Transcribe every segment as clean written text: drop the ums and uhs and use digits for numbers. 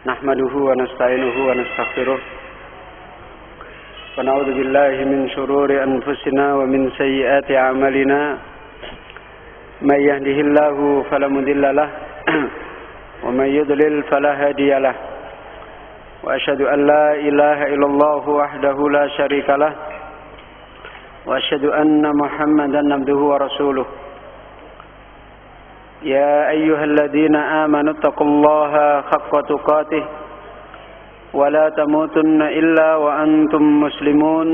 نحمده ونستعينه ونستغفره ونعوذ بالله من شرور أنفسنا ومن سيئات أعمالنا من يهده الله فلا مضل له ومن يضلل فلا هادي له وأشهد أن لا إله إلا الله وحده لا شريك له وأشهد أن محمدا عبده ورسوله يا أيها الذين آمنوا اتقوا الله حق تقاته ولا تموتن إلا وأنتم مسلمون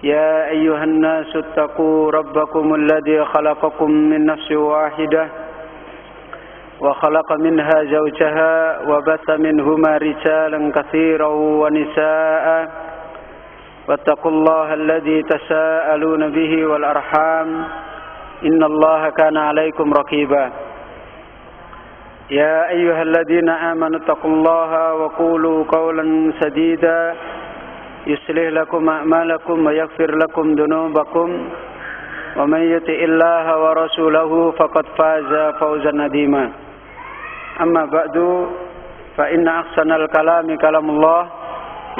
يا أيها الناس اتقوا ربكم الذي خلقكم من نفس واحدة وخلق منها زوجها وبث منهما رجالا كثيرا ونساء واتقوا الله الذي تساءلون به والأرحام إن الله كان عليكم رقيبا يا أيها الذين آمنوا اتقوا الله وقولوا قولا سديدا يصلح لكم أعمالكم ويغفر لكم ذنوبكم ومن يطع الله ورسوله فقد فاز فوزا عظيما أما بعد فإن أحسن الكلام كلام الله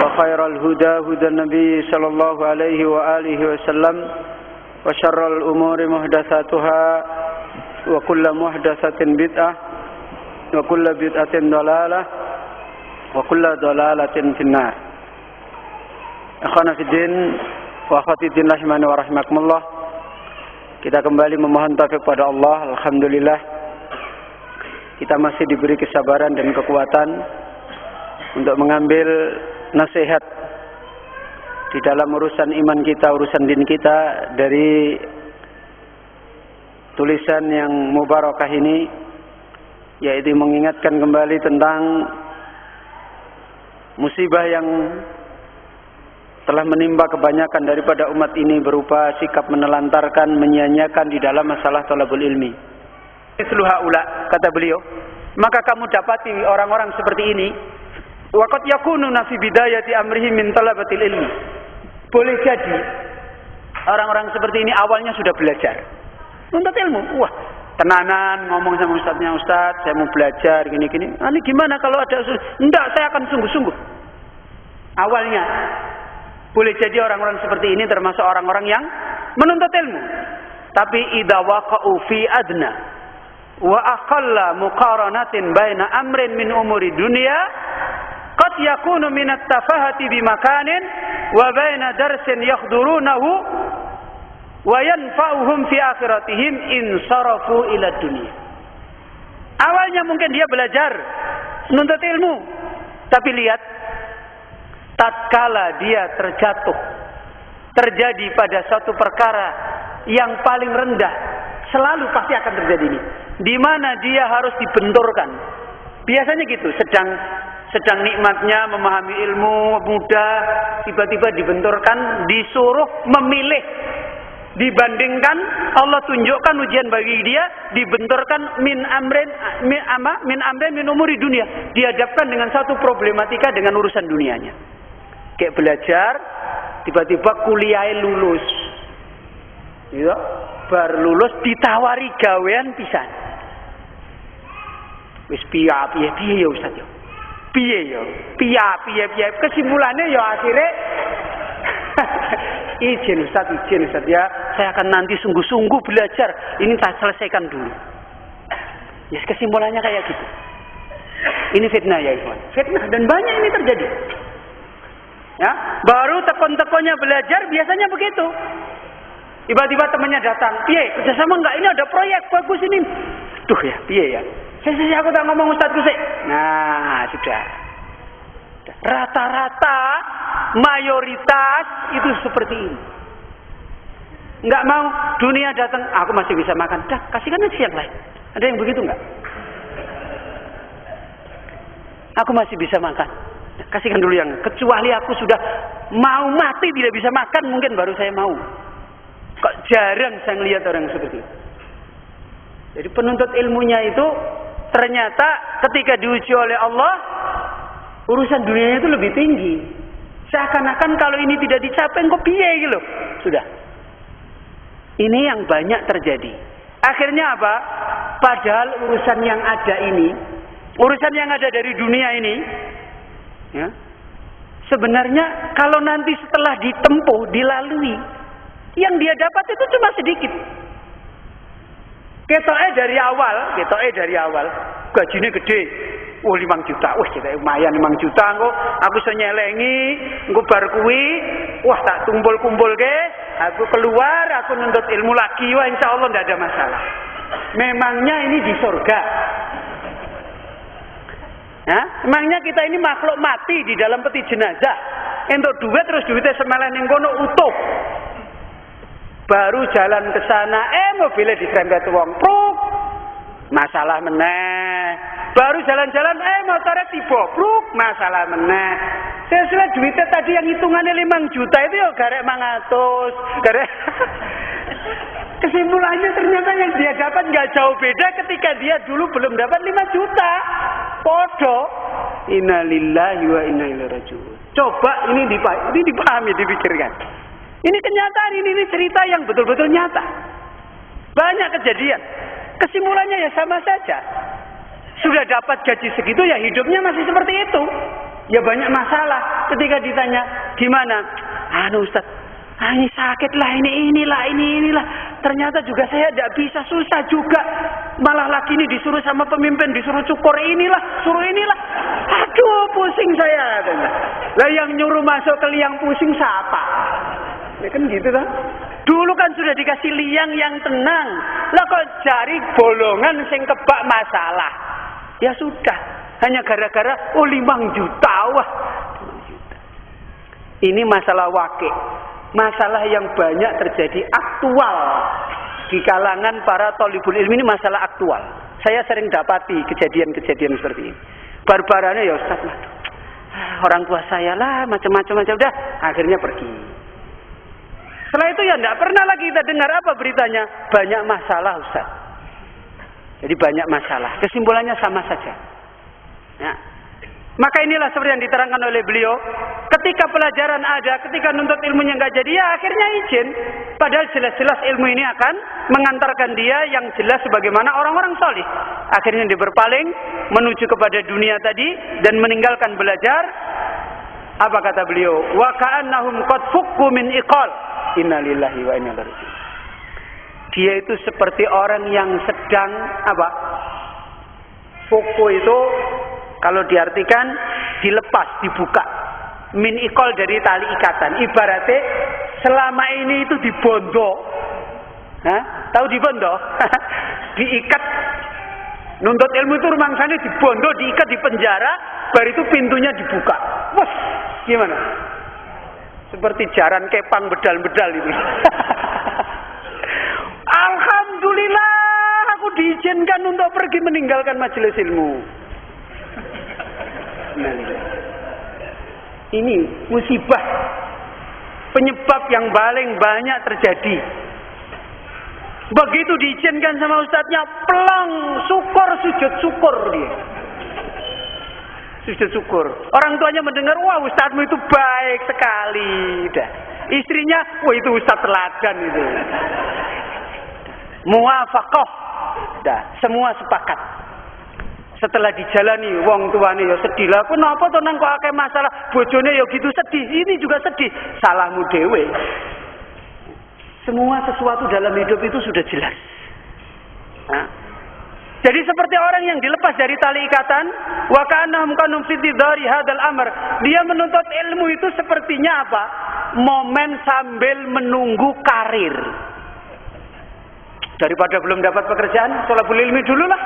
وخير الهدى هدى النبي صلى الله عليه وآله وسلم وشر الأمور محدثاتها وكل محدثة بدعة وكل بدعة ضلالة وكل ضلالة في النار. Ikhwana fiddin wa akhwati din rahimani wa rahimakumullah. Kita kembali memohon taufik pada Allah. Alhamdulillah kita masih diberi kesabaran dan kekuatan untuk mengambil nasihat di dalam urusan iman kita, urusan din kita dari tulisan yang mubarakah ini, yaitu mengingatkan kembali tentang musibah yang telah menimpa kebanyakan daripada umat ini berupa sikap menelantarkan, menyia-nyiakan di dalam masalah thalabul ilmi. Mislu haula, kata beliau, maka kamu dapati orang-orang seperti ini, waqad yakununa fi bidayati amrihi min talabatil ilmi. Boleh jadi orang-orang seperti ini awalnya sudah belajar nuntut ilmu. Wah, tenanan ngomong sama ustadznya, ustadz saya mau belajar gini-gini. Ini gimana kalau ada enggak, saya akan sungguh-sungguh. Awalnya boleh jadi orang-orang seperti ini termasuk orang-orang yang menuntut ilmu. Tapi idza waqa'u fi adna wa aqalla muqaranatin baina amrin min umuri dunya qad yakunu min at-tafahati bi makanin wa baina darsin yakhdurunahu wa yanfa'uhum fi akhiratihim insarafu ila dunya. Awalnya mungkin dia belajar menuntut ilmu, tapi lihat tatkala dia terjatuh, terjadi pada suatu perkara yang paling rendah, selalu pasti akan terjadi ini, di mana dia harus dibenturkan. Biasanya gitu, sedang nikmatnya memahami ilmu muda, tiba-tiba dibenturkan, disuruh memilih. Dibandingkan Allah tunjukkan ujian bagi dia, dibenturkan min amrin min umuri dunia, dihadapkan dengan satu problematika dengan urusan dunianya. Kayak belajar, tiba-tiba kuliah lulus, gitu, baru lulus ditawari gawean pisan. Wis piye ya Ustaz ya. Piye kesimpulannya ya akhirnya izin Ustaz ya, saya akan nanti sungguh-sungguh belajar, ini tak selesaikan dulu. Ya, kesimpulannya kayak gitu. Ini fitnah ya ikhwan, fitnah, dan banyak ini terjadi. Ya, baru tekon-tekonnya belajar biasanya begitu. Tiba-tiba temannya datang, piye kerjasama enggak, ini ada proyek bagus ini. Duh ya, piye ya. Saya aku tak ngomong Ustazku sih. Nah, sudah. Rata-rata mayoritas itu seperti ini. Enggak mau, dunia datang, aku masih bisa makan. Dah, kasihkan aja yang lain. Ada yang begitu enggak? Aku masih bisa makan. Kasihkan dulu yang, kecuali aku sudah mau mati tidak bisa makan, mungkin baru saya mau. Kok jarang saya melihat orang seperti itu. Jadi penuntut ilmunya itu ternyata ketika diuji oleh Allah, urusan dunianya itu lebih tinggi. Seakan-akan kalau ini tidak dicapai kok piye gitu. Sudah. Ini yang banyak terjadi. Akhirnya apa? Padahal urusan yang ada ini Urusan yang ada dari dunia ini, ya, sebenarnya kalau nanti setelah ditempuh, dilalui, yang dia dapat itu cuma sedikit. Ketoknya dari awal, gajinya gede. 5 juta. Wah, kita lumayan 5 juta kok. Aku iso nyelengi, engko bar kuwi, wah tak kumpul-kumpul ke, aku keluar, aku nuntut ilmu lagi, wah insyaallah ndak ada masalah. Memangnya ini di surga. Ya, emangnya kita ini makhluk mati di dalam peti jenazah. Entuk duit terus duitnya semelen ning kono utuh. Baru jalan ke sana, mobilnya diserempet wong. Pruk. Masalah meneh. Baru jalan-jalan, motornya tiba. Pruk. Masalah meneh. Sesuai duitnya tadi yang hitungannya 5 juta itu ya garek 500. Garek. Kesimpulannya ternyata yang dia dapat nggak jauh beda ketika dia dulu belum dapat 5 juta. Podo. Innalillahi wa inna ilaihi raji'un. Coba ini dipahami, dipikirkan. Ini kenyataan, ini cerita yang betul-betul nyata. Banyak kejadian. Kesimpulannya ya sama saja. Sudah dapat gaji segitu ya hidupnya masih seperti itu. Ya banyak masalah. Ketika ditanya, gimana? Ustaz, ini sakit lah, inilah. Ternyata juga saya tidak bisa, susah juga. Malah lagi ini disuruh sama pemimpin, disuruh cukur suruh inilah. Aduh, pusing saya. Lah yang nyuruh masuk ke liang pusing siapa? Ya kan gitu kan? Dulu kan sudah dikasih liang yang tenang. Lah kok cari bolongan sing kebak masalah. Ya sudah, hanya gara-gara 5 juta. Wah, 5 juta. Ini masalah wakil. Masalah yang banyak terjadi aktual di kalangan para thalibul ilmi, ini masalah aktual. Saya sering dapati kejadian-kejadian seperti ini. Barbarannya ya Ustaz, orang tua saya lah macam-macam udah akhirnya pergi. Setelah itu ya tidak pernah lagi kita dengar apa beritanya. Banyak masalah Ustaz. Jadi banyak masalah. Kesimpulannya sama saja. Ya. Maka inilah seperti yang diterangkan oleh beliau. Ketika pelajaran ada, ketika nuntut ilmunya nggak jadi, ya akhirnya izin. Padahal jelas-jelas ilmu ini akan mengantarkan dia yang jelas sebagaimana orang-orang solih. Akhirnya dia berpaling menuju kepada dunia tadi dan meninggalkan belajar. Apa kata beliau? Wa ka'annahum qad fukku min iqal. Innalillahi wa inna ilaihi raji'un. Dia itu seperti orang yang sedang apa? Fuku itu kalau diartikan dilepas, dibuka. Min iqal dari tali ikatan. Ibaratnya selama ini itu dibondo. Tahu dibondo? Diikat. Nuntut ilmu itu rumangsanya dibondo, diikat di penjara, baru itu pintunya dibuka. Wah, gimana? Seperti jaran kepang bedal-bedal itu. Alhamdulillah, aku diizinkan untuk pergi meninggalkan majelis ilmu. Nah, ini musibah, penyebab yang paling banyak terjadi. Begitu diizinkan sama ustadznya, pelang, sujud syukur dia. Sujud syukur. Orang tuanya mendengar, wah ustadzmu itu baik sekali. Dah. Istrinya, wah itu ustadz teladan itu. Muwafaqah. Dah, semua sepakat. Setelah dijalani, wong tuane ya sedih lah. Kenapa to nang kok akeh masalah, bojone ya gitu sedih. Ini juga sedih. Salahmu dhewe. Semua sesuatu dalam hidup itu sudah jelas. Jadi seperti orang yang dilepas dari tali ikatan, wa ka'annahum kanu fi dhari hadzal amr. Dia menuntut ilmu itu sepertinya apa? Momen sambil menunggu karir. Daripada belum dapat pekerjaan, thalabul ilmi dulu lah.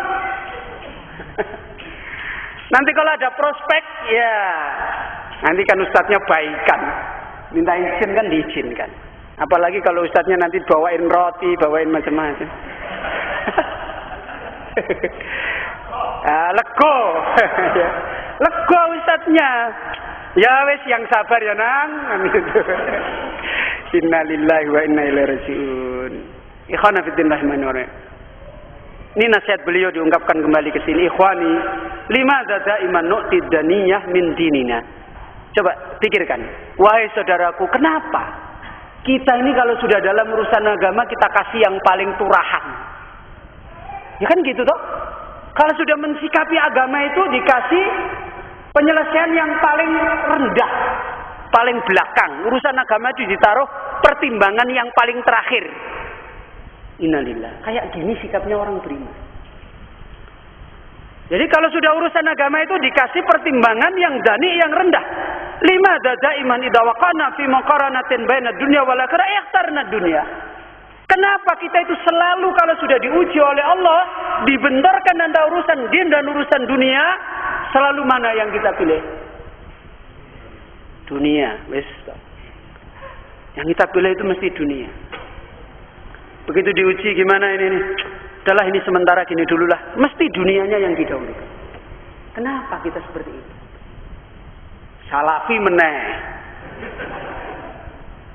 Nanti kalau ada prospek, ya nanti kan ustadznya baikan. Minta izin kan diizinkan. Apalagi kalau ustadznya nanti bawain roti, bawain macam-macam. Lego. Lego ustadznya. Ya wes yang sabar ya nang. Innalillahi wa inna ilaihi raji'un. Ikhwana fiddin rahimahumullah. Ini nasihat beliau diungkapkan kembali ke sini. Ikhwani, limadza daiman nu'ti daniyah min dinina. Coba pikirkan. Wahai saudaraku, kenapa kita ini kalau sudah dalam urusan agama kita kasih yang paling turahan? Ya kan gitu toh? Kalau sudah mensikapi agama itu dikasih penyelesaian yang paling rendah, paling belakang. Urusan agama itu ditaruh pertimbangan yang paling terakhir. Innalillah. Kayak gini sikapnya orang beriman. Jadi kalau sudah urusan agama itu dikasih pertimbangan yang dani, yang rendah. Lima daiman idza waqana fi muqaranatin baina dunya wal akhirah ikhtarna dunya. Kenapa kita itu selalu kalau sudah diuji oleh Allah, dibenturkan antara urusan din dan urusan dunia, selalu mana yang kita pilih? Dunia, wes. Yang kita pilih itu mesti dunia. Begitu diuji gimana ini nih? Udahlah ini sementara gini dululah. Mesti dunianya yang didahulukan. Kenapa kita seperti itu? Salafi meneh.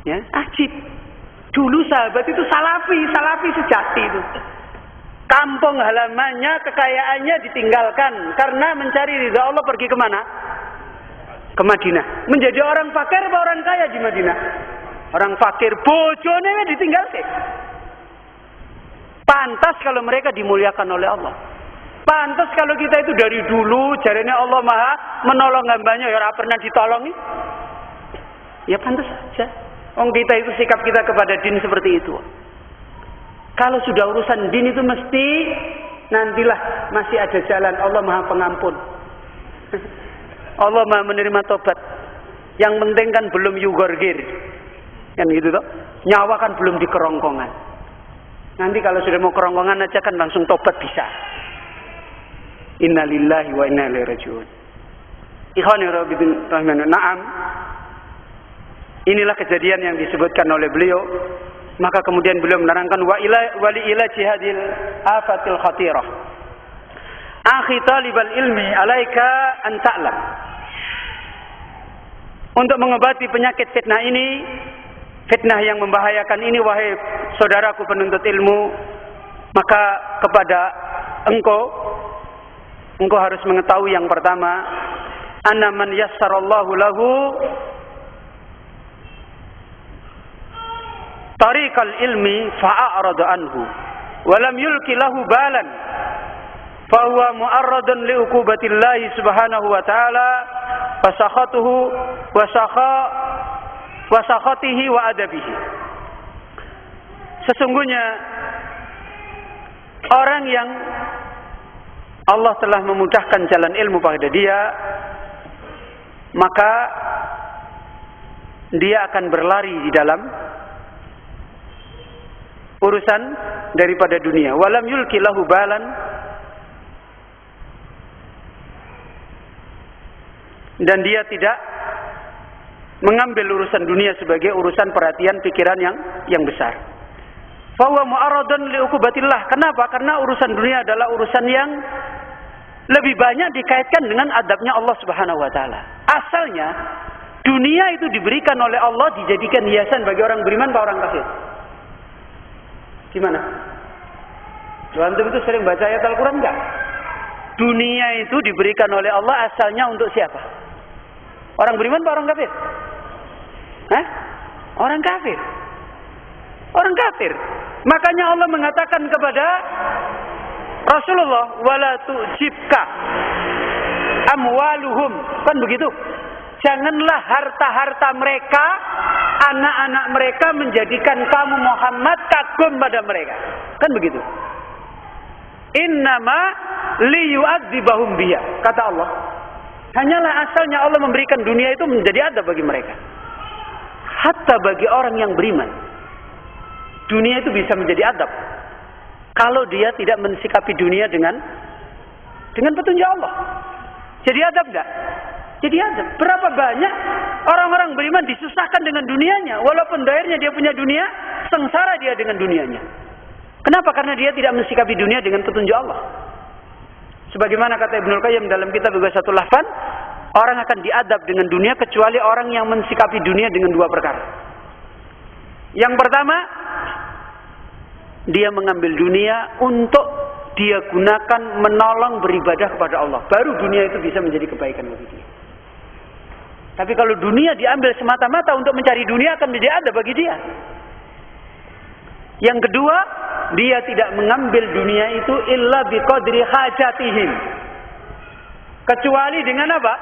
Ya, ajib. Dulu sahabat itu salafi sejati itu. Kampung halamannya, kekayaannya ditinggalkan karena mencari ridha Allah, pergi kemana? Ke Madinah. Menjadi orang fakir atau orang kaya di Madinah? Orang fakir, bojone ditinggalkan. Pantas kalau mereka dimuliakan oleh Allah. Pantas kalau kita itu dari dulu jarene Allah Maha menolong hambanya, ya ora pernah ditolongi. Ya pantas saja. Wong kita itu sikap kita kepada din seperti itu. Kalau sudah urusan din itu mesti nantilah masih ada jalan. Allah Maha Pengampun. Allah Maha menerima tobat. Yang penting kan belum yugorgir. Kan gitu toh. Nyawa kan belum di kerongkongan. Nanti kalau sudah mau kerongkongan aja kan langsung tobat bisa. Innalillahi wa inna ilaihi raji'un. Ikhwani rahimani. Naam. Inilah kejadian yang disebutkan oleh beliau. Maka kemudian beliau menerangkan wa li ila jihadil afatil khatirah. Akhi talibal ilmi alaika an ta'lam. Untuk mengobati penyakit fitnah ini, fitnah yang membahayakan ini, wahai saudaraku penuntut ilmu, maka kepada engkau harus mengetahui yang pertama, anna man yassarallahu lahu tariqal ilmi fa'arada anhu wa lam yulki lahu balan fa huwa mu'arradun li uqubatillahi subhanahu wa ta'ala wa sakhatuhu wa sakhatihi wa adabihi. Sesungguhnya orang yang Allah telah memudahkan jalan ilmu pada dia, maka dia akan berlari di dalam urusan daripada dunia. Walam yulki lahu balan, dan dia tidak mengambil urusan dunia sebagai urusan perhatian pikiran yang besar. Fa huwa mu'arradun li uqubatillah. Kenapa? Karena urusan dunia adalah urusan yang lebih banyak dikaitkan dengan adabnya Allah Subhanahu wa taala. Asalnya dunia itu diberikan oleh Allah, dijadikan hiasan bagi orang beriman atau orang kafir. Gimana? Antum itu sering baca ayat Al-Quran enggak? Dunia itu diberikan oleh Allah asalnya untuk siapa? Orang beriman atau orang kafir? Hah? Orang kafir. Orang kafir. Makanya Allah mengatakan kepada Rasulullah, wala tu'jibka amwaluhum. Kan begitu? Janganlah harta-harta mereka, anak-anak mereka menjadikan kamu Muhammad kagum pada mereka. Kan begitu? Innama liyu'adzibahum biya. Kata Allah. Hanyalah asalnya Allah memberikan dunia itu menjadi adab bagi mereka. Hatta bagi orang yang beriman, dunia itu bisa menjadi adab. Kalau dia tidak mensikapi dunia dengan petunjuk Allah. Jadi adab enggak? Jadi adab. Berapa banyak orang-orang beriman disusahkan dengan dunianya. Walaupun akhirnya dia punya dunia, sengsara dia dengan dunianya. Kenapa? Karena dia tidak mensikapi dunia dengan petunjuk Allah. Sebagaimana kata Ibnul Qayyim dalam kitab Ighasatul Lahfan, orang akan diadab dengan dunia kecuali orang yang mensikapi dunia dengan dua perkara. Yang pertama, dia mengambil dunia untuk dia gunakan menolong beribadah kepada Allah. Baru dunia itu bisa menjadi kebaikan bagi dia. Tapi kalau dunia diambil semata-mata untuk mencari dunia, akan menjadi adab bagi dia. Yang kedua, dia tidak mengambil dunia itu illa biqadri hajatihim. Kecuali dengan apa?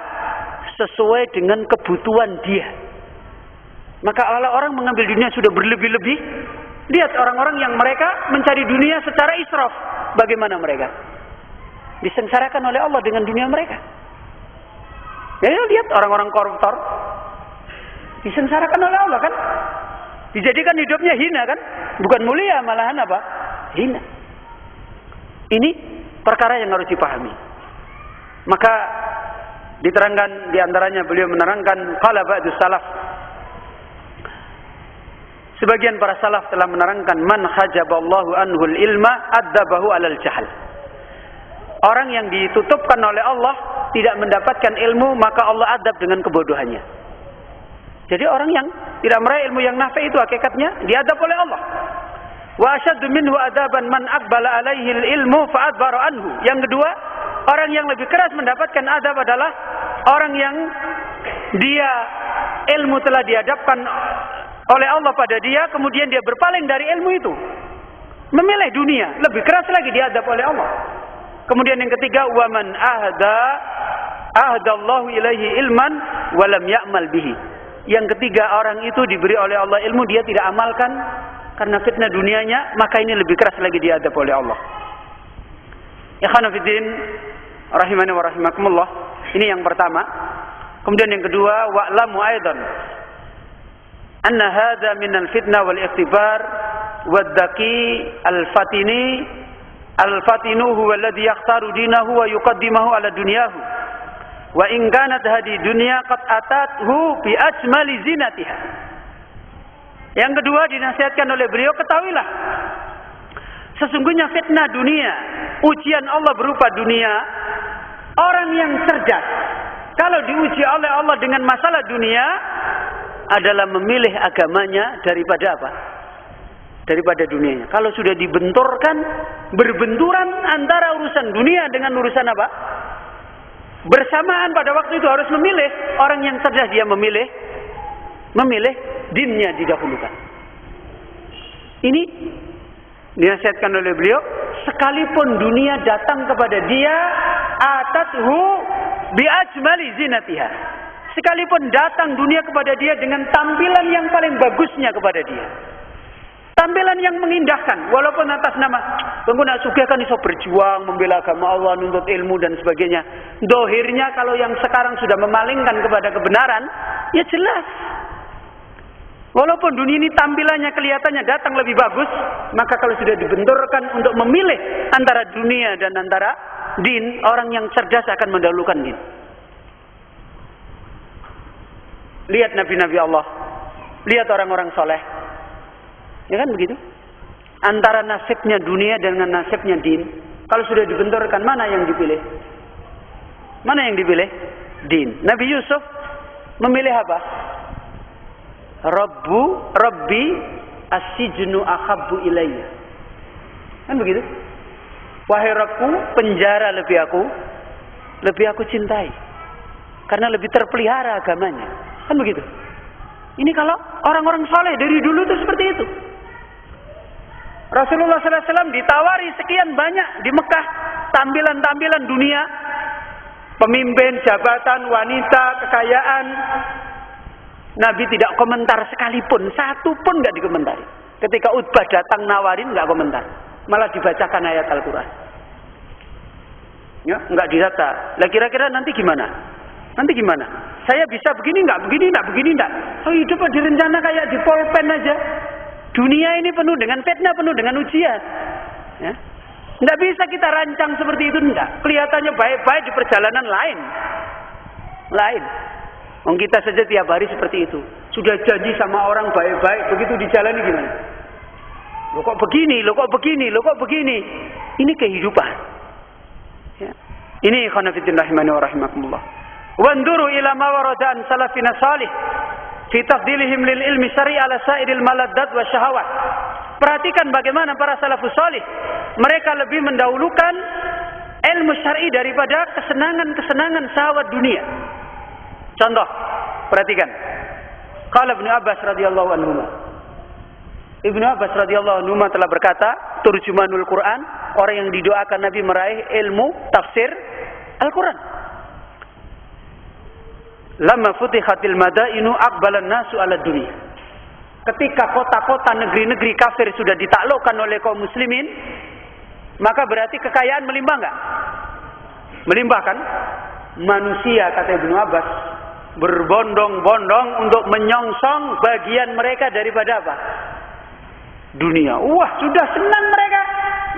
Sesuai dengan kebutuhan dia. Maka kalau orang mengambil dunia sudah berlebih-lebih, lihat orang-orang yang mereka mencari dunia secara israf. Bagaimana mereka? Disengsarakan oleh Allah dengan dunia mereka. Ya, lihat orang-orang koruptor. Disengsarakan oleh Allah kan? Dijadikan hidupnya hina kan? Bukan mulia, malahan apa? Hina. Ini perkara yang harus dipahami. Maka diterangkan diantaranya beliau menerangkan qala ba'du salaf. Sebagian para salaf telah menerangkan man hajaballahu anhul ilma adzabahu alal jahal. Orang yang ditutupkan oleh Allah tidak mendapatkan ilmu, maka Allah adab dengan kebodohannya. Jadi orang yang tidak meraih ilmu yang nafi itu hakikatnya diadab oleh Allah. Wa asyaddu minhu adaban man aqbala alaihi ilmu fa adbara anhu. Yang kedua, orang yang lebih keras mendapatkan adab adalah orang yang dia ilmu telah dihadapkan oleh Allah pada dia, kemudian dia berpaling dari ilmu itu, memilih dunia, lebih keras lagi diadab oleh Allah. Kemudian yang ketiga, wa man ahdallahu ilaihi ilman wa lam ya'mal bihi. Yang ketiga, orang itu diberi oleh Allah ilmu, dia tidak amalkan karena fitnah dunianya, maka ini lebih keras lagi diadab oleh Allah. Ikhwana fiddin rahimani wa rahimakumullah. Ini yang pertama. Kemudian yang kedua, wa'lamu aidan anna hadza minal fitnah wal ikhtibar wad-daqi al-fatinu huwa alladhi yakhtaru dinahu wa yuqaddimahu ala dunyahu wa in kanat hadi dunya qad atathu bi ajmali zinatiha. Yang kedua dinasihatkan oleh beliau, ketahuilah sesungguhnya fitnah dunia, ujian Allah berupa dunia, orang yang cerdas kalau diuji oleh Allah dengan masalah dunia adalah memilih agamanya daripada apa? Daripada dunianya. Kalau sudah dibenturkan, berbenturan antara urusan dunia dengan urusan apa? Bersamaan pada waktu itu harus memilih. Orang yang cerdas dia memilih dinnya didahulukan. Ini dinasihatkan oleh beliau, sekalipun dunia datang kepada dia atathu bi ajmali zinatiha. Sekalipun datang dunia kepada dia dengan tampilan yang paling bagusnya kepada dia, tampilan yang mengindahkan, walaupun atas nama pengguna sugih kan iso berjuang membela agama Allah, nuntut ilmu dan sebagainya. Dohirnya kalau yang sekarang sudah memalingkan kepada kebenaran, ya jelas. Walaupun dunia ini tampilannya kelihatannya datang lebih bagus, maka kalau sudah dibenturkan untuk memilih antara dunia dan antara din, orang yang cerdas akan mendahulukan din. Lihat nabi-nabi Allah, lihat orang-orang soleh, ya kan begitu? Antara nasibnya dunia dengan nasibnya din, kalau sudah dibenturkan, mana yang dipilih? Mana yang dipilih? Din. Nabi Yusuf memilih apa? Rabbi as-sijnu ahabbu ilayya. Kan begitu? Wahai Rabbku, penjara lebih aku cintai. Karena lebih terpelihara agamanya. Kan begitu? Ini kalau orang-orang soleh dari dulu itu seperti itu. Rasulullah SAW ditawari sekian banyak di Mekah tampilan-tampilan dunia, pemimpin, jabatan, wanita, kekayaan. Nabi tidak komentar sekalipun, satu pun nggak dikomentari. Ketika Utbah datang nawarin nggak komentar, malah dibacakan ayat Al-Quran. Ya, nggak didata. Lah kira-kira nanti gimana? Nanti gimana? Saya bisa begini nggak? Begini nggak? Oh, hidup direncana kayak di polpen aja. Dunia ini penuh dengan fitnah, penuh dengan ujian. Ya. Nggak bisa kita rancang seperti itu, enggak. Kelihatannya baik-baik di perjalanan lain. Kita saja tiap hari seperti itu. Sudah janji sama orang baik-baik, begitu dijalani gimana? Lo kok begini? Ini kehidupan. Ya. Ini khanafiddin rahimani wa rahimakumullah. Wanduru ila ma warada an salafina salih fi tafdilihim lil ilmi syar'i ala sa'iril maladdat wa syahawat. Perhatikan bagaimana para salafus salih, mereka lebih mendahulukan ilmu syar'i daripada kesenangan-kesenangan syahwat dunia. Contoh, perhatikan. Qala Ibnu Abbas radhiyallahu anhu, Ibnu Abbas radhiyallahu anhu telah berkata, turjumanul Quran, orang yang didoakan Nabi meraih ilmu tafsir Al-Quran. Lamma futihatil madainu aqbalan nasu ala dunia. Ketika kota-kota negeri-negeri kafir sudah ditaklukkan oleh kaum muslimin, maka berarti kekayaan melimpah enggak? Melimpah kan? Manusia, kata Ibnu Abbas, berbondong-bondong untuk menyongsong bagian mereka daripada apa? Dunia. Wah, sudah senang mereka.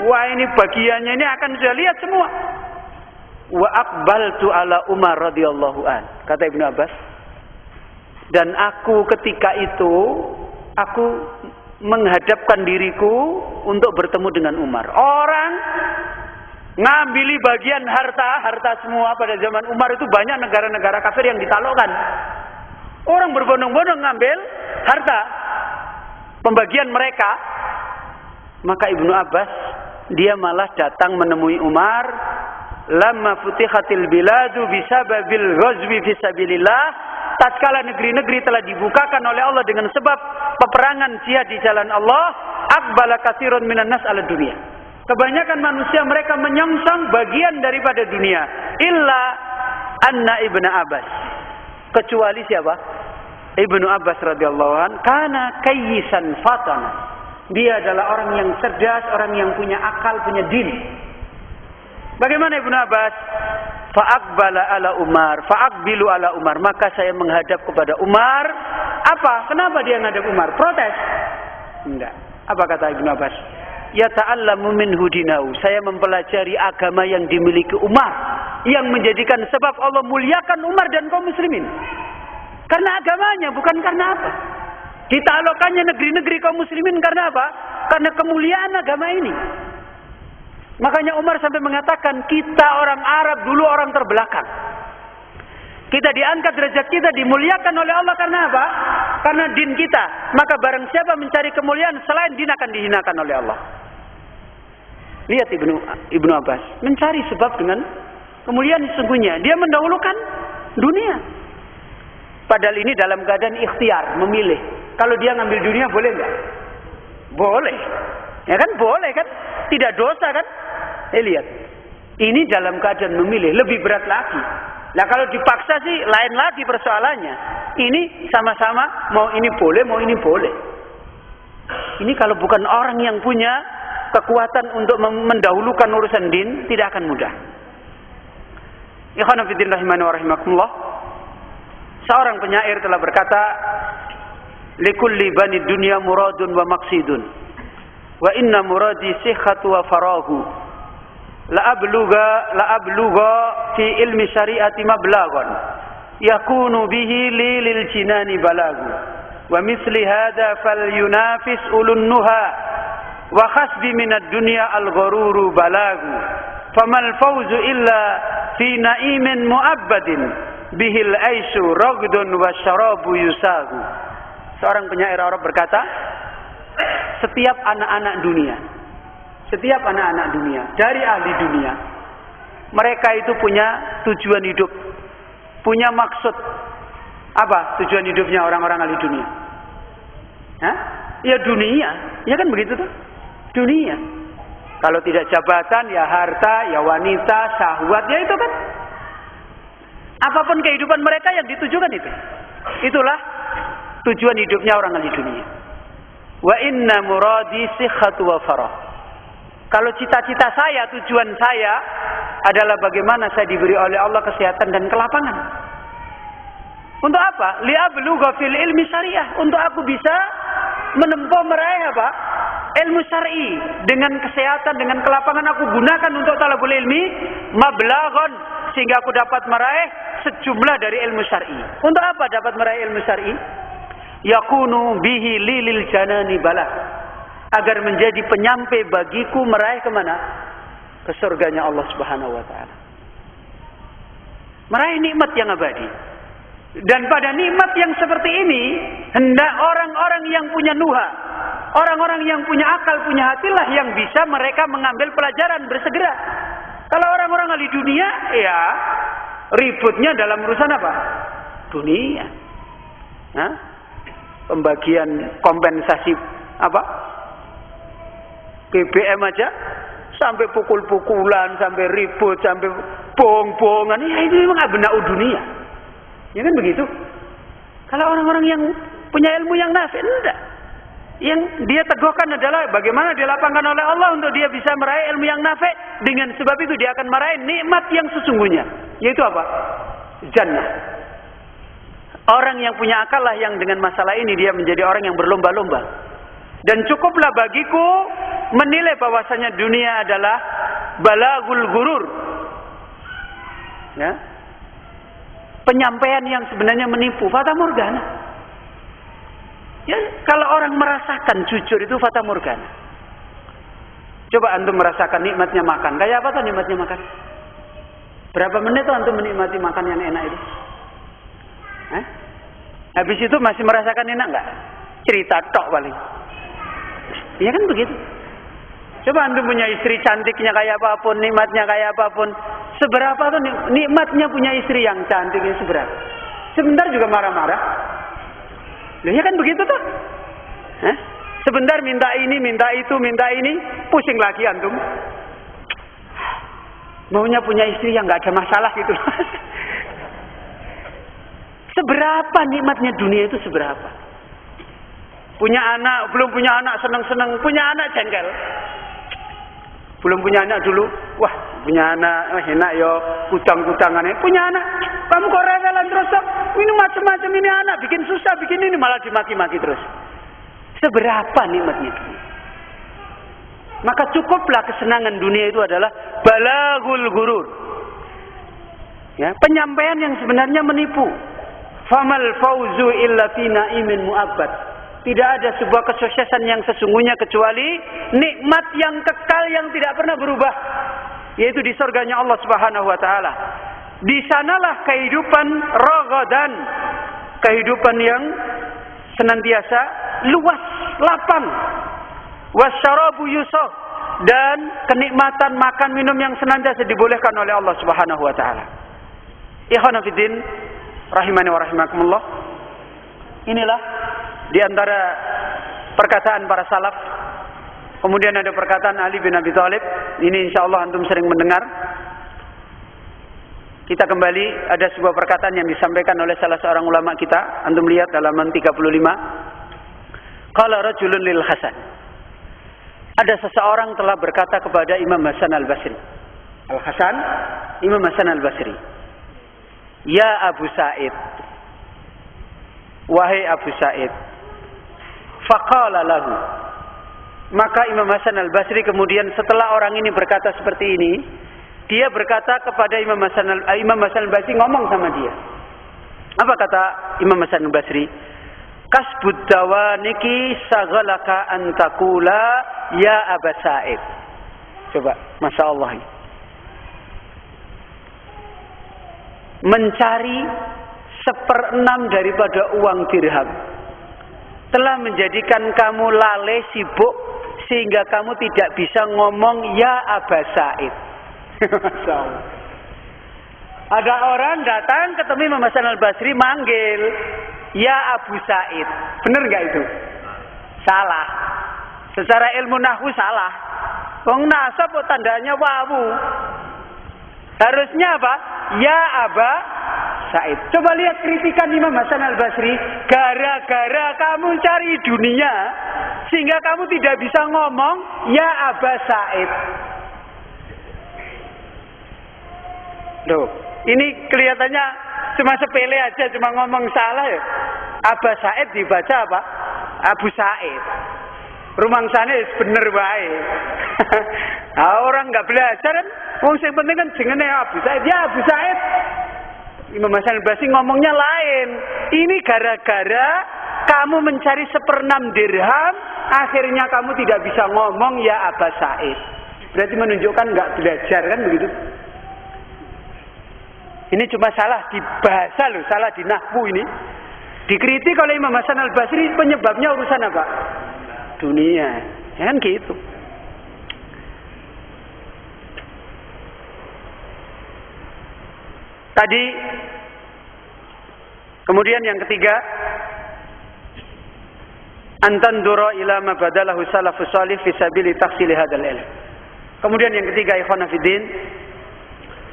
Wah, ini bagiannya ini akan sudah lihat semua. Wa aqbaltu ala Umar radhiyallahu an, kata Ibnu Abbas. Dan aku ketika itu, aku menghadapkan diriku untuk bertemu dengan Umar. Orang ngambil bagian harta semua pada zaman Umar itu banyak negara-negara kafir yang ditaklukkan. Orang berbondong-bondong ngambil harta pembagian mereka. Maka Ibnu Abbas dia malah datang menemui Umar. Lamma futihatil biladu bisababil ghazwi fisabilillah. Tatkala negeri-negeri telah dibukakan oleh Allah dengan sebab peperangan jihad di jalan Allah, aqbala katsirun minan nas ala dunia. Kebanyakan manusia mereka menyongsong bagian daripada dunia. Illa anna Ibnu Abbas. Kecuali siapa? Ibnu Abbas radhiyallahu an kana kayyisan fatana. Dia adalah orang yang cerdas, orang yang punya akal, punya din. Bagaimana Ibnu Abbas? Fa'aqbala ala Umar, fa'aqbilu ala Umar. Maka saya menghadap kepada Umar. Apa? Kenapa dia menghadap Umar? Protes? Enggak. Apa kata Ibnu Abbas? Ya ta'allamu minhu dinahu. Saya mempelajari agama yang dimiliki Umar, yang menjadikan sebab Allah muliakan Umar dan kaum muslimin. Karena agamanya, bukan karena apa. Ditaklukkannya negeri-negeri kaum muslimin karena apa? Karena kemuliaan agama ini. Makanya Umar sampai mengatakan, kita orang Arab dulu orang terbelakang. Kita diangkat derajat kita, dimuliakan oleh Allah karena apa? Karena din kita. Maka barang siapa mencari kemuliaan selain din akan dihinakan oleh Allah. Lihat Ibnu Abbas mencari sebab dengan kemuliaan sesungguhnya. Dia mendahulukan dunia. Padahal ini dalam keadaan ikhtiar, memilih. Kalau dia ngambil dunia boleh enggak? Boleh. Ya kan? Boleh kan? Tidak dosa kan? Lihat. Ini dalam keadaan memilih, lebih berat lagi. Nah kalau dipaksa sih lain lagi persoalannya. Ini sama-sama mau ini boleh, mau ini boleh. Ini kalau bukan orang yang punya kekuatan untuk mendahulukan urusan din, tidak akan mudah. Ikhwan fillah rahimani wa rahimakumullah. Seorang penyair telah berkata, likulli bani dunya muradun wa maqsidun. Wa inna muradi sihhatu wa farahu. La abluga fi ilmi syariati mablagan yakunu bihi lil jinani balagu wa misli hadha falyunafis ulun nuha wa khasbi minad dunya al gharuru balagu famal fawzu illa fi na'imin mu'abbadin bihil aisyu ragdun wa syarabu yusagu. Seorang penyair Arab berkata, setiap anak-anak dunia dari ahli dunia, mereka itu punya tujuan hidup, punya maksud. Apa tujuan hidupnya orang-orang ahli dunia? Hah? Ya dunia, ya kan begitu tuh? Dunia. Kalau tidak jabatan, ya harta, ya wanita, syahwat, ya itu kan. Apapun kehidupan mereka yang ditujukan itu. Itulah tujuan hidupnya orang ahli dunia. Wa inna muradi sihhatu wa farah. Kalau cita-cita saya, tujuan saya adalah bagaimana saya diberi oleh Allah kesehatan dan kelapangan. Untuk apa? Li'ablugha fil ilmi syariah. Untuk aku bisa menempuh meraih apa? Ilmu syar'i. Dengan kesehatan, dengan kelapangan aku gunakan untuk talabul ilmi mablaghan, sehingga aku dapat meraih sejumlah dari ilmu syar'i. Untuk apa dapat meraih ilmu syar'i? Yakunu bihi lilil janani balah. Agar menjadi penyampai bagiku meraih kemana? Ke surganya Allah Subhanahu wa ta'ala. Meraih nikmat yang abadi. Dan pada nikmat yang seperti ini, hendak orang-orang yang punya nuha, orang-orang yang punya akal, punya hatilah yang bisa mereka mengambil pelajaran, bersegera. Kalau orang-orang ahli dunia, ya ributnya dalam urusan apa? Dunia. Pembagian kompensasi apa? BBM aja sampai pukul-pukulan, sampai ribut, sampai bohong-bohongan. Ya itu memang abna'ud dunia. Ya kan begitu? Kalau orang-orang yang punya ilmu yang nafi, enggak. Yang dia teguhkan adalah bagaimana dilapangkan oleh Allah untuk dia bisa meraih ilmu yang nafi. Dengan sebab itu dia akan meraih nikmat yang sesungguhnya. Yaitu apa? Jannah. Orang yang punya akal lah yang dengan masalah ini dia menjadi orang yang berlomba-lomba. Dan cukuplah bagiku menilai bahwasanya dunia adalah balagul gurur. Ya. Penyampaian yang sebenarnya menipu, fata morgana. Ya, kalau orang merasakan jujur itu fata morgana. Coba antum merasakan nikmatnya makan. Kayak apa tuh nikmatnya makan? Berapa menit tuh antum menikmati makan yang enak itu? Habis itu masih merasakan enak nggak? Cerita tok paling. Iya kan begitu. Coba antum punya istri cantiknya kayak apapun, nikmatnya kayak apapun, seberapa tuh nikmatnya punya istri yang cantiknya seberapa? Sebentar juga marah-marah. Loh, ya kan begitu tuh. Sebentar minta ini, minta itu, minta ini, pusing lagi antum. Maunya punya istri yang nggak ada masalah gitu. Seberapa nikmatnya dunia itu seberapa? Punya anak, belum punya anak seneng-seneng, punya anak jengkel. Belum punya anak dulu, wah punya anak, enak yo, kutang-kutangannya. Punya anak, kamu kok rewelan terus? Ini macam-macam ini anak, bikin susah, bikin ini malah dimaki-maki terus. Seberapa nikmatnya dunia? Maka cukuplah kesenangan dunia itu adalah balagul gurur. Ya, penyampaian yang sebenarnya menipu. Famal fauzu illa fi na'imin mu'abbad. Tidak ada sebuah kesuksesan yang sesungguhnya kecuali nikmat yang kekal yang tidak pernah berubah, yaitu di surganya Allah Subhanahu wa taala. Di sanalah kehidupan ragadan, kehidupan yang senantiasa luas, lapang. Wasyarabu yusaf, dan kenikmatan makan minum yang senantiasa dibolehkan oleh Allah Subhanahu wa taala. Ikhwana fiddin, rahimani wa rahimakumullah. Inilah di antara perkataan para salaf. Kemudian ada perkataan Ali bin Abi Thalib. Ini insyaallah antum sering mendengar. Kita kembali, ada sebuah perkataan yang disampaikan oleh salah seorang ulama kita. Antum lihat halaman 35. Qala rajulun lil Hasan. Ada seseorang telah berkata kepada Imam Hasan al-Basri. Al-Hasan, Imam Hasan al-Basri. Ya Abu Sa'id. Wahai Abu Sa'id. Faqala lahu. Maka Imam Hasan al-Basri kemudian setelah orang ini berkata seperti ini, dia berkata kepada Imam Hasan al-Basri, ngomong sama dia. Apa kata Imam Hasan al-Basri? Kasbud dawaniki sagalaka antakula ya Abu Sa'id. Coba, Masya Allah. Mencari 1/6 daripada uang dirham telah menjadikan kamu lalai sibuk sehingga kamu tidak bisa ngomong ya Abu Sa'id. Masya Allah. Ada orang datang ketemu Imam Hasan al-Basri manggil ya Abu Sa'id. Benar nggak itu? Salah. Secara ilmu nahwu salah. Wong nasab tandanya wawu. Harusnya apa? Ya Aba Sa'id. Coba lihat kritikan Imam Hasan al-Basri. Gara-gara kamu cari dunia sehingga kamu tidak bisa ngomong ya Aba Sa'id. Loh, ini kelihatannya cuma sepele aja, cuma ngomong salah ya. Aba Sa'id dibaca apa? Abu Sa'id. Rumangsane bener wae. Orang nggak belajar kan, wong sing penting kan jenenge Abu Sa'id. Ya Abu Sa'id. Imam Hasan al-Basri ngomongnya lain. Ini gara-gara kamu mencari 1/6 dirham, akhirnya kamu tidak bisa ngomong ya Abu Sa'id. Berarti menunjukkan nggak belajar kan begitu? Ini cuma salah di bahasa loh, salah di nahwu ini. Dikritik oleh Imam Hasan al-Basri, penyebabnya urusan apa? Dunia. Ya kan gitu. Tadi, kemudian yang ketiga, antandura ila ma badalahu salafus salih fi sabili tahsili hadzal ilm. Kemudian yang ketiga, ikhwan fillah,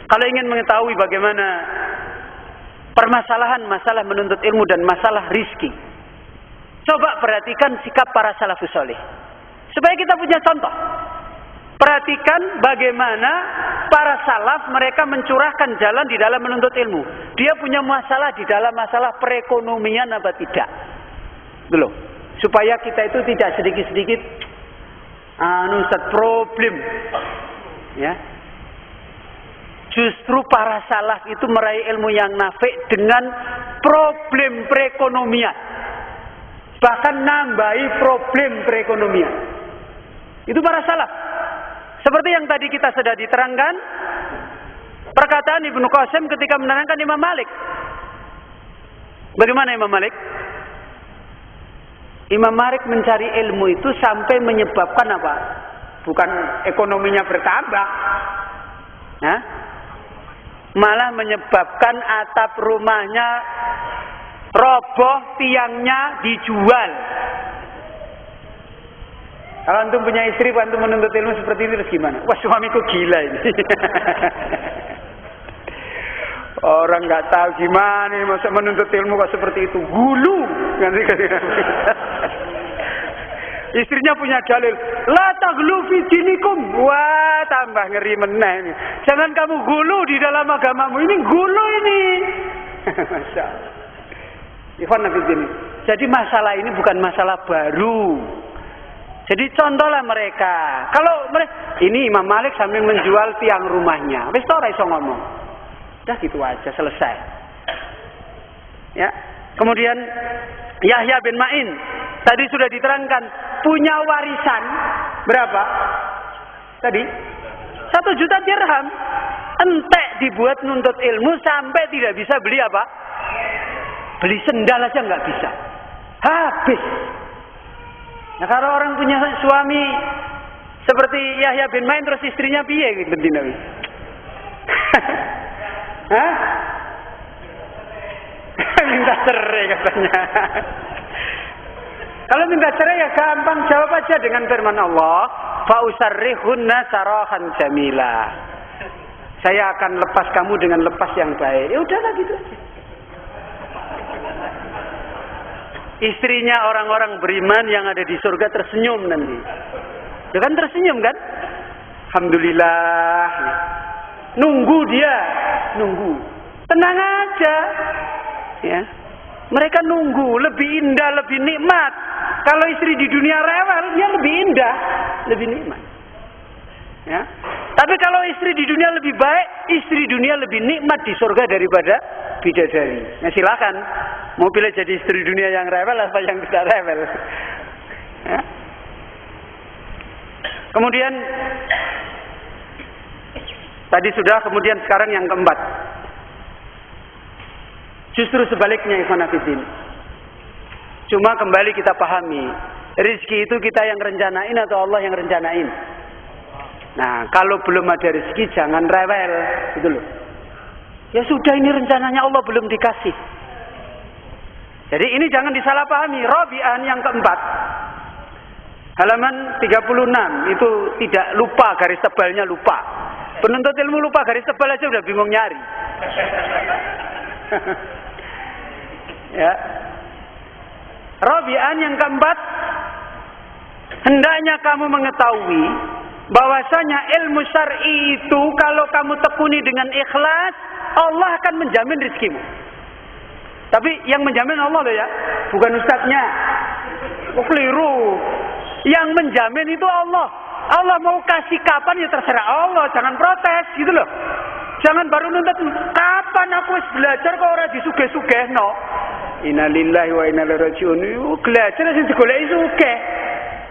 kalau ingin mengetahui bagaimana permasalahan masalah menuntut ilmu dan masalah rizki, coba perhatikan sikap para salafus salih. Supaya kita punya contoh. Perhatikan bagaimana para salaf mereka mencurahkan jalan di dalam menuntut ilmu. Dia punya masalah di dalam masalah perekonomian apa tidak. Belum. Supaya kita itu tidak sedikit-sedikit problem. Ya. Justru para salaf itu meraih ilmu yang nafi' dengan problem perekonomian. Bahkan nambahi problem perekonomian. Itu para salaf. Seperti yang tadi kita sudah diterangkan, perkataan Ibnu Qasim ketika menerangkan Imam Malik. Bagaimana Imam Malik? Imam Malik mencari ilmu itu sampai menyebabkan apa? Bukan ekonominya bertambah. Nah, malah menyebabkan atap rumahnya roboh, tiangnya dijual. Kalau antum punya istri, antum menuntut ilmu seperti ini, terus gimana? Wah, suamiku gila ini. Orang nggak tahu gimana, masa menuntut ilmu kok seperti itu. Gulu. Istrinya punya dalil. La taghlu fi dinikum. Wah, tambah ngeri meneh. Jangan kamu gulu di dalam agamamu. Ini gulu ini. Masya Allah. Ikhwan fillah. Jadi masalah ini bukan masalah baru. Jadi contohlah mereka. Kalau mereka, ini Imam Malik sambil menjual tiang rumahnya. Wis ora iso ngomong. Udah gitu aja, selesai. Ya. Kemudian Yahya bin Ma'in tadi sudah diterangkan punya warisan berapa? Tadi 1 juta dirham. Entek dibuat nuntut ilmu sampai tidak bisa beli apa? Beli sendal aja nggak bisa. Habis. Nah, kalau orang punya suami seperti Yahya bin Ma'in terus istrinya piye gitu dinawi? Hah? Minta cerai katanya. Kalau minta cerai ya gampang, jawab aja dengan firman Allah, fa usarrihunna sarahan jamila. Saya akan lepas kamu dengan lepas yang baik. Ya udahlah gitu aja. Istrinya orang-orang beriman yang ada di surga tersenyum nanti. Ya kan tersenyum kan? Alhamdulillah. Nunggu dia, nunggu. Tenang aja. Ya. Mereka nunggu, lebih indah, lebih nikmat. Kalau istri di dunia rewel, dia lebih indah, lebih nikmat. Ya. Tapi kalau istri di dunia lebih baik, istri dunia lebih nikmat di surga daripada bidadari. Nah, silakan. Mau pilih jadi istri dunia yang rewel apa yang tidak rewel? Ya. Kemudian tadi sudah, kemudian sekarang yang keempat. Justru sebaliknya, ikhwan fillah. Cuma kembali kita pahami, rezeki itu kita yang rencanain atau Allah yang rencanain? Nah, kalau belum ada rezeki jangan rewel, gitu loh. Ya sudah, ini rencananya Allah belum dikasih. Jadi ini jangan disalahpahami. Rabi'an yang keempat. Halaman 36 itu tidak lupa, garis tebalnya lupa. Penuntut ilmu lupa garis tebal aja udah bingung nyari. Ya. Rabi'an yang keempat, hendaknya kamu mengetahui bahwasanya ilmu syar'i itu kalau kamu tekuni dengan ikhlas, Allah akan menjamin rezekimu. Tapi yang menjamin Allah loh ya, bukan ustadznya. Keliru. Yang menjamin itu Allah. Allah mau kasih kapan ya terserah Allah, jangan protes gitu loh. Jangan baru nuntut kapan aku harus belajar kok ora disugih-sugihno. Innalillahi wa inna ilaihi raji'un. Belajar sing digoleki sugih.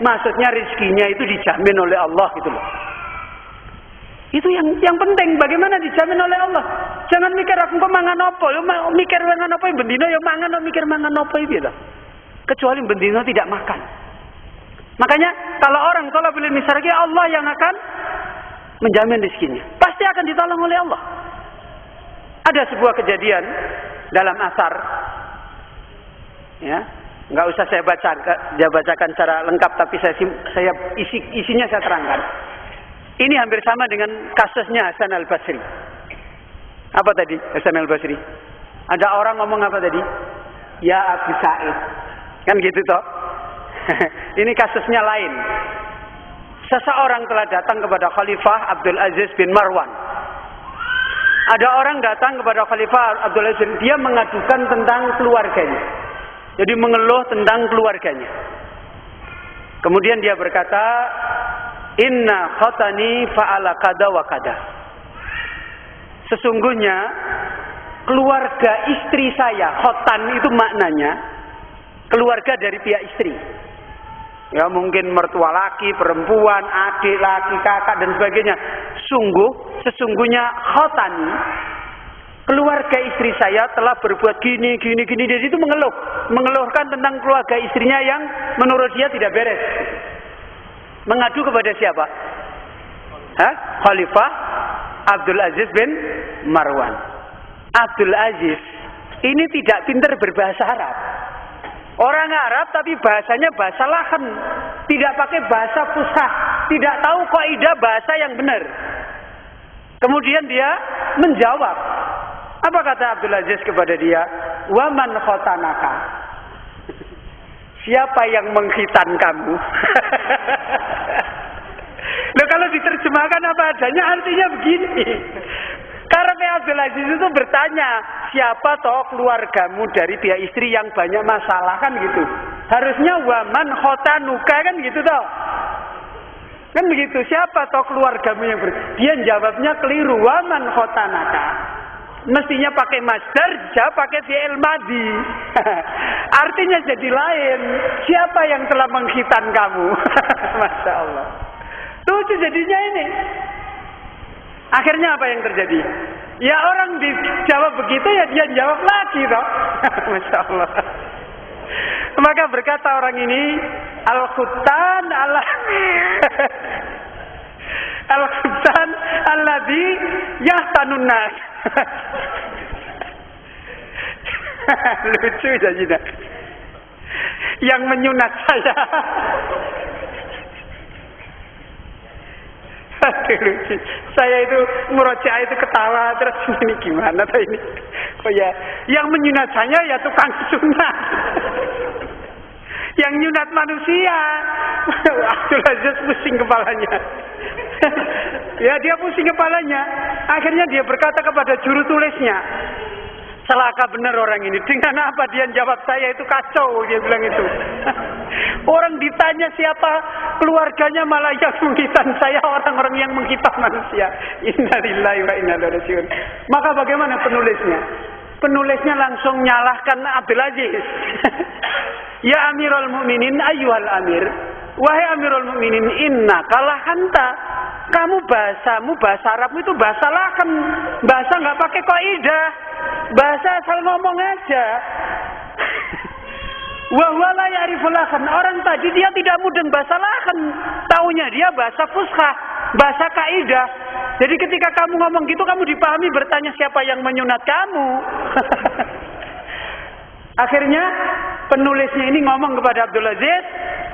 Maksudnya rezekinya itu dijamin oleh Allah gitu loh. Itu yang penting, bagaimana dijamin oleh Allah. Jangan mikir aku kok mangan apa, yo mikir mangan apa bendino yo mangan, mikir mangan apa iki lho. Kecuali bendino tidak makan. Makanya kalau orang tolabul ilmi syar'i, Allah yang akan menjamin rezekinya. Pasti akan ditolong oleh Allah. Ada sebuah kejadian dalam asar, ya, Nggak usah saya bacakan secara lengkap, tapi isinya saya terangkan. Ini hampir sama dengan kasusnya Hasan al-Basri. Apa tadi Hasan al-Basri? Ada orang ngomong apa tadi? Ya Abu Sa'id. Kan gitu toh? Ini kasusnya lain. Seseorang telah datang kepada Khalifah Abdul Aziz bin Marwan. Ada orang datang kepada Khalifah Abdul Aziz, dia mengadukan tentang keluarganya. Jadi mengeluh tentang keluarganya. Kemudian dia berkata, "Inna khatani fa'ala kada wa kada." Sesungguhnya keluarga istri saya, khotan itu maknanya keluarga dari pihak istri. Ya mungkin mertua laki, perempuan, adik laki, kakak dan sebagainya. Sesungguhnya khotani, keluarga istri saya telah berbuat gini. Jadi itu mengeluhkan tentang keluarga istrinya yang menurut dia tidak beres. Mengadu kepada siapa? Khalifah Abdul Aziz bin Marwan. Abdul Aziz ini tidak pintar berbahasa Arab. Orang Arab tapi bahasanya bahasa lahan, tidak pakai bahasa fusha, tidak tahu kaidah bahasa yang benar. Kemudian dia menjawab. Apa kata Abdul Aziz kepada dia? Wa man khotanaka? Siapa yang mengkhitan kamu? Loh, kalau diterjemahkan apa adanya artinya begini. Karena Abdul Aziz itu bertanya, siapa toh keluargamu dari pihak istri yang banyak masalah, kan gitu. Harusnya waman khotanuka, kan gitu toh. Kan begitu, siapa toh keluargamu yang dia jawabnya keliru, waman khotanaka. Mestinya pakai masdar, dia pakai fi'il madhi. Artinya jadi lain. Siapa yang telah mengkhitan kamu? Masya Allah. Lucu jadinya ini. Akhirnya apa yang terjadi? Ya orang dijawab begitu, ya dia jawab lagi toh. Masya Allah. Maka berkata orang ini, al-khuttan al-khuttan alladhi yahtanun nas. Lucu jadinya. Yang menyunat saya. Lucu. Saya itu murojaah itu ketawa terus ini gimana tuh ini? Oh ya, yang menyunat saya ya tukang sunat. Yang nyunat manusia. Abdul Aziz pusing kepalanya. Ya dia pusing kepalanya. Akhirnya dia berkata kepada juru tulisnya, celaka benar orang ini. Dengan apa dia jawab saya itu kacau, dia bilang itu. Orang ditanya siapa keluarganya malah yang menghitan saya, orang-orang yang menghitan manusia. Innalillahi wa inna ilaihi raji'un. Maka bagaimana penulisnya? Penulisnya langsung nyalahkan Abdul Aziz. Ya Amirul Mukminin ayyuhal amir. Wahai Amirul Mukminin, inna kalahanta. Kamu bahasamu, bahasa Arabmu itu bahasa lahan. Bahasa nggak pakai kaidah. Bahasa asal ngomong aja. Wa wala ya'riful lahan. Orang tadi dia tidak mudeng bahasa lahan. Taunya dia bahasa fushah, bahasa kaidah. Jadi ketika kamu ngomong gitu, kamu dipahami bertanya siapa yang menyunat kamu. Akhirnya penulisnya ini ngomong kepada Abdul Aziz,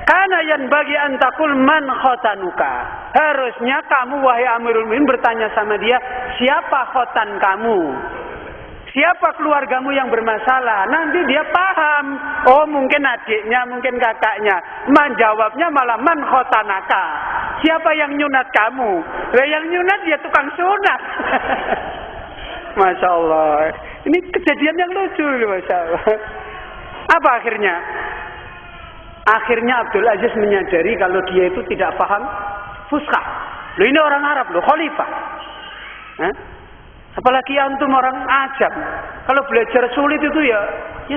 kana yan bagi antakul man khotanuka. Harusnya kamu wahai Amirul Mukminin bertanya sama dia, siapa khotan kamu? Siapa keluargamu yang bermasalah? Nanti dia paham. Oh mungkin adiknya, mungkin kakaknya. Menjawabnya malah man khotanaka. Siapa yang nyunat kamu? Yang nyunat dia tukang sunat. Masya Allah. Ini kejadian yang lucu, Masya Allah. Apa akhirnya? Akhirnya Abdul Aziz menyadari kalau dia itu tidak paham fushah. Loh ini orang Arab loh, khalifah. Apalagi antum orang ajam. Kalau belajar sulit itu ya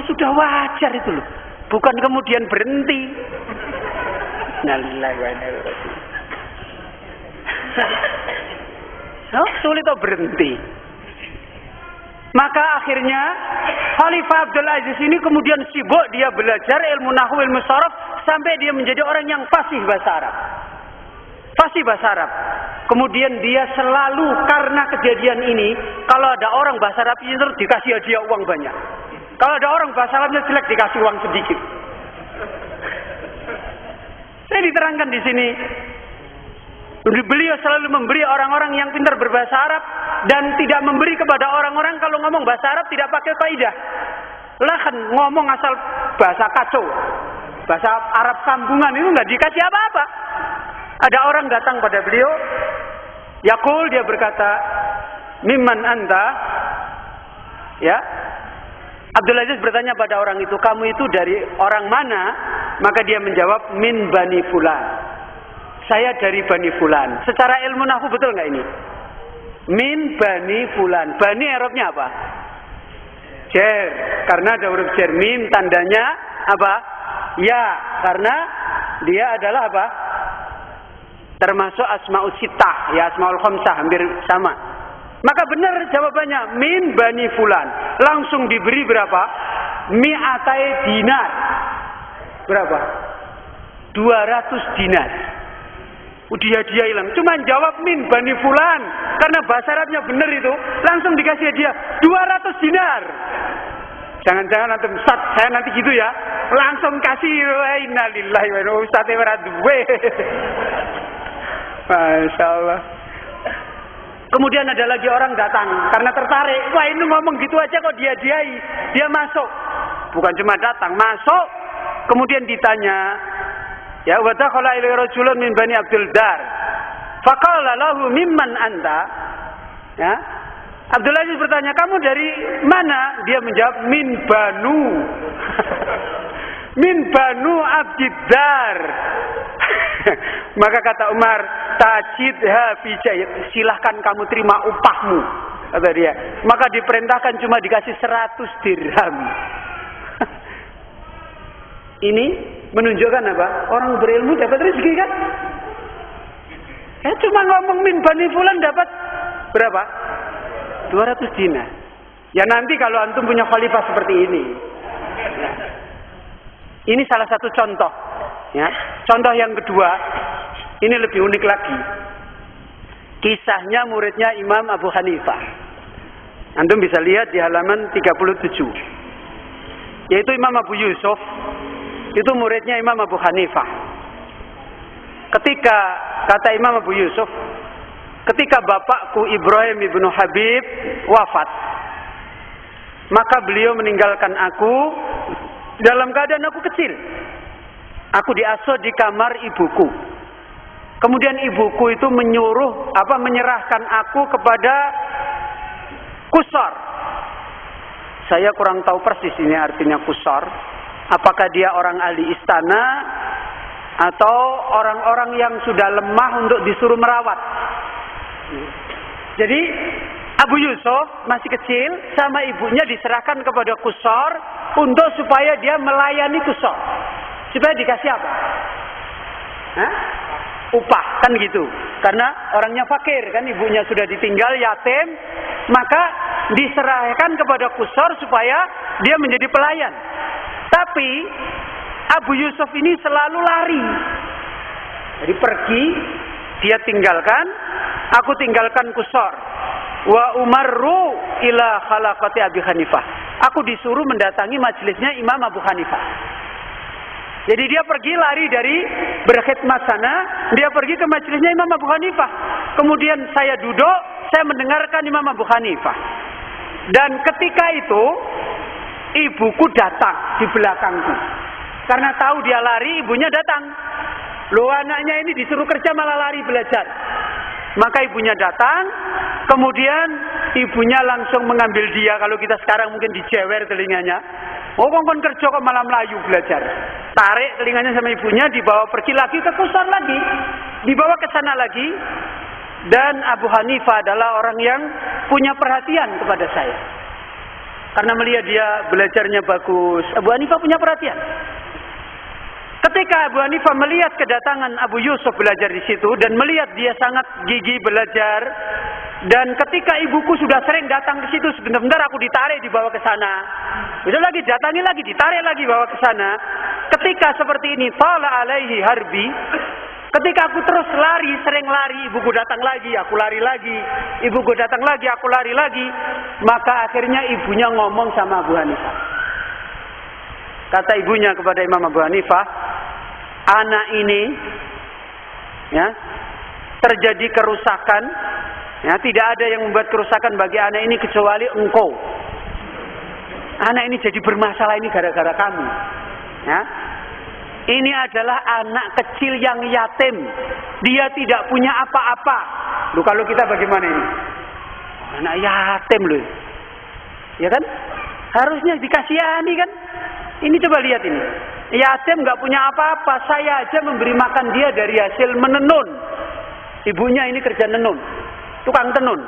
sudah wajar itu loh. Bukan kemudian berhenti. Innalillahi wa inna ilaihi raji'un. Sulit atau berhenti. Maka akhirnya Khalifah Abdul Aziz ini kemudian sibuk dia belajar ilmu nahwu, ilmu sharaf sampai dia menjadi orang yang fasih bahasa Arab. Fasih bahasa Arab. Kemudian dia selalu karena kejadian ini, kalau ada orang bahasa Arab pintar dikasih hadiah uang banyak. Kalau ada orang bahasa Arabnya jelek dikasih uang sedikit. Ini diterangkan di sini. Beliau selalu memberi orang-orang yang pintar berbahasa Arab dan tidak memberi kepada orang-orang kalau ngomong bahasa Arab tidak pakai kaidah. Lah kan ngomong asal bahasa kacau. Bahasa Arab sambungan itu nggak dikasih apa-apa. Ada orang datang pada beliau, yaqul, dia berkata, "Mimman anta?" Ya. Abdul Aziz bertanya pada orang itu, "Kamu itu dari orang mana?" Maka dia menjawab, "Min Bani Fulan." Saya dari Bani Fulan. Secara ilmu nahwu betul nggak ini? Min Bani Fulan. Bani Arabnya apa? Jer. Karena ada huruf jer. Mim tandanya apa? Ya. Karena dia adalah apa? Termasuk asma'ul sittah. Ya, asma'ul khamsah. Hampir sama. Maka benar jawabannya. Min Bani Fulan. Langsung diberi berapa? Mi'atai dinar. Berapa? 200 dinar. Dia hilang. Cuma jawab min Bani Fulan. Karena bahasa Arabnya benar itu. Langsung dikasih hadiah 200 dinar. Jangan-jangan nanti Ustaz, saya nanti gitu ya. Langsung kasih. Innalillahi wa inna Ustaz duwe. Masya Allah. Kemudian ada lagi orang datang. Karena tertarik. Wah, ini ngomong gitu aja kok dia-diai. Dia masuk. Bukan cuma datang. Masuk. Kemudian ditanya. Ya, wa dakhala ilaihi rajulun min Bani Abdul Dar. Faqala lahu mimman anta? Ya. Abdul Aziz bertanya, "Kamu dari mana?" Dia menjawab, "Min Banu." Min Banu Abdiddar. Maka kata Umar, "Tajidha fi jayyid." Silahkan kamu terima upahmu, kata dia. Maka diperintahkan cuma dikasih 100 dirham. Ini menunjukkan apa? Orang berilmu dapat rezeki kan? Cuma ngomong min Bani Fulan dapat berapa? 200 dinar. Ya nanti kalau antum punya khalifah seperti ini. Ya. Ini salah satu contoh. Ya. Contoh yang kedua, ini lebih unik lagi. Kisahnya muridnya Imam Abu Hanifah. Antum bisa lihat di halaman 37. Yaitu Imam Abu Yusuf. Itu muridnya Imam Abu Hanifah. Ketika, kata Imam Abu Yusuf, ketika bapakku Ibrahim ibnu Habib wafat, maka beliau meninggalkan aku dalam keadaan aku kecil. Aku diasuh di kamar ibuku. Kemudian ibuku itu menyerahkan aku kepada kusor. Saya kurang tahu persis ini artinya kusor. Apakah dia orang ahli istana atau orang-orang yang sudah lemah untuk disuruh merawat. Jadi Abu Yusuf masih kecil sama ibunya diserahkan kepada kusor untuk supaya dia melayani kusor. Supaya dikasih apa? Hah? Upah kan gitu. Karena orangnya fakir kan, ibunya sudah ditinggal yatim, maka diserahkan kepada kusor supaya dia menjadi pelayan. Tapi Abu Yusuf ini selalu lari. Jadi pergi, dia tinggalkan, aku tinggalkan kusor. Wa umarru ila khalaqati Abi Hanifah. Aku disuruh mendatangi majelisnya Imam Abu Hanifah. Jadi dia pergi lari dari berkhidmat sana, dia pergi ke majelisnya Imam Abu Hanifah. Kemudian saya duduk, saya mendengarkan Imam Abu Hanifah. Dan ketika itu ibuku datang di belakangku. Karena tahu dia lari, ibunya datang. Loh, anaknya ini disuruh kerja malah lari belajar. Maka ibunya datang, kemudian ibunya langsung mengambil dia. Kalau kita sekarang mungkin dijewer telinganya. Oh, kon kerja kok malah melayu belajar. Tarik telinganya sama ibunya, dibawa pergi lagi ke kusar lagi. Dibawa ke sana lagi. Dan Abu Hanifah adalah orang yang punya perhatian kepada saya. Karena melihat dia belajarnya bagus, Abu Hanifah punya perhatian. Ketika Abu Hanifah melihat kedatangan Abu Yusuf belajar di situ dan melihat dia sangat gigih belajar, dan ketika ibuku sudah sering datang ke situ, sebentar aku ditarik dibawa ke sana. Bisa lagi datangi lagi, ditarik lagi bawa ke sana. Ketika seperti ini, tala alaihi harbi. Ketika aku terus lari, sering lari, ibuku datang lagi, aku lari lagi. Ibuku datang lagi, aku lari lagi. Maka akhirnya ibunya ngomong sama Abu Hanifah. Kata ibunya kepada Imam Abu Hanifah, anak ini ya terjadi kerusakan, ya tidak ada yang membuat kerusakan bagi anak ini kecuali engkau. Anak ini jadi bermasalah ini gara-gara kamu. Ya. Ini adalah anak kecil yang yatim. Dia tidak punya apa-apa. Loh, kalau kita bagaimana ini? Anak yatim loh. Ya kan? Harusnya dikasihani kan? Ini coba lihat ini. Yatim nggak punya apa-apa. Saya aja memberi makan dia dari hasil menenun. Ibunya ini kerja nenun. Tukang tenun.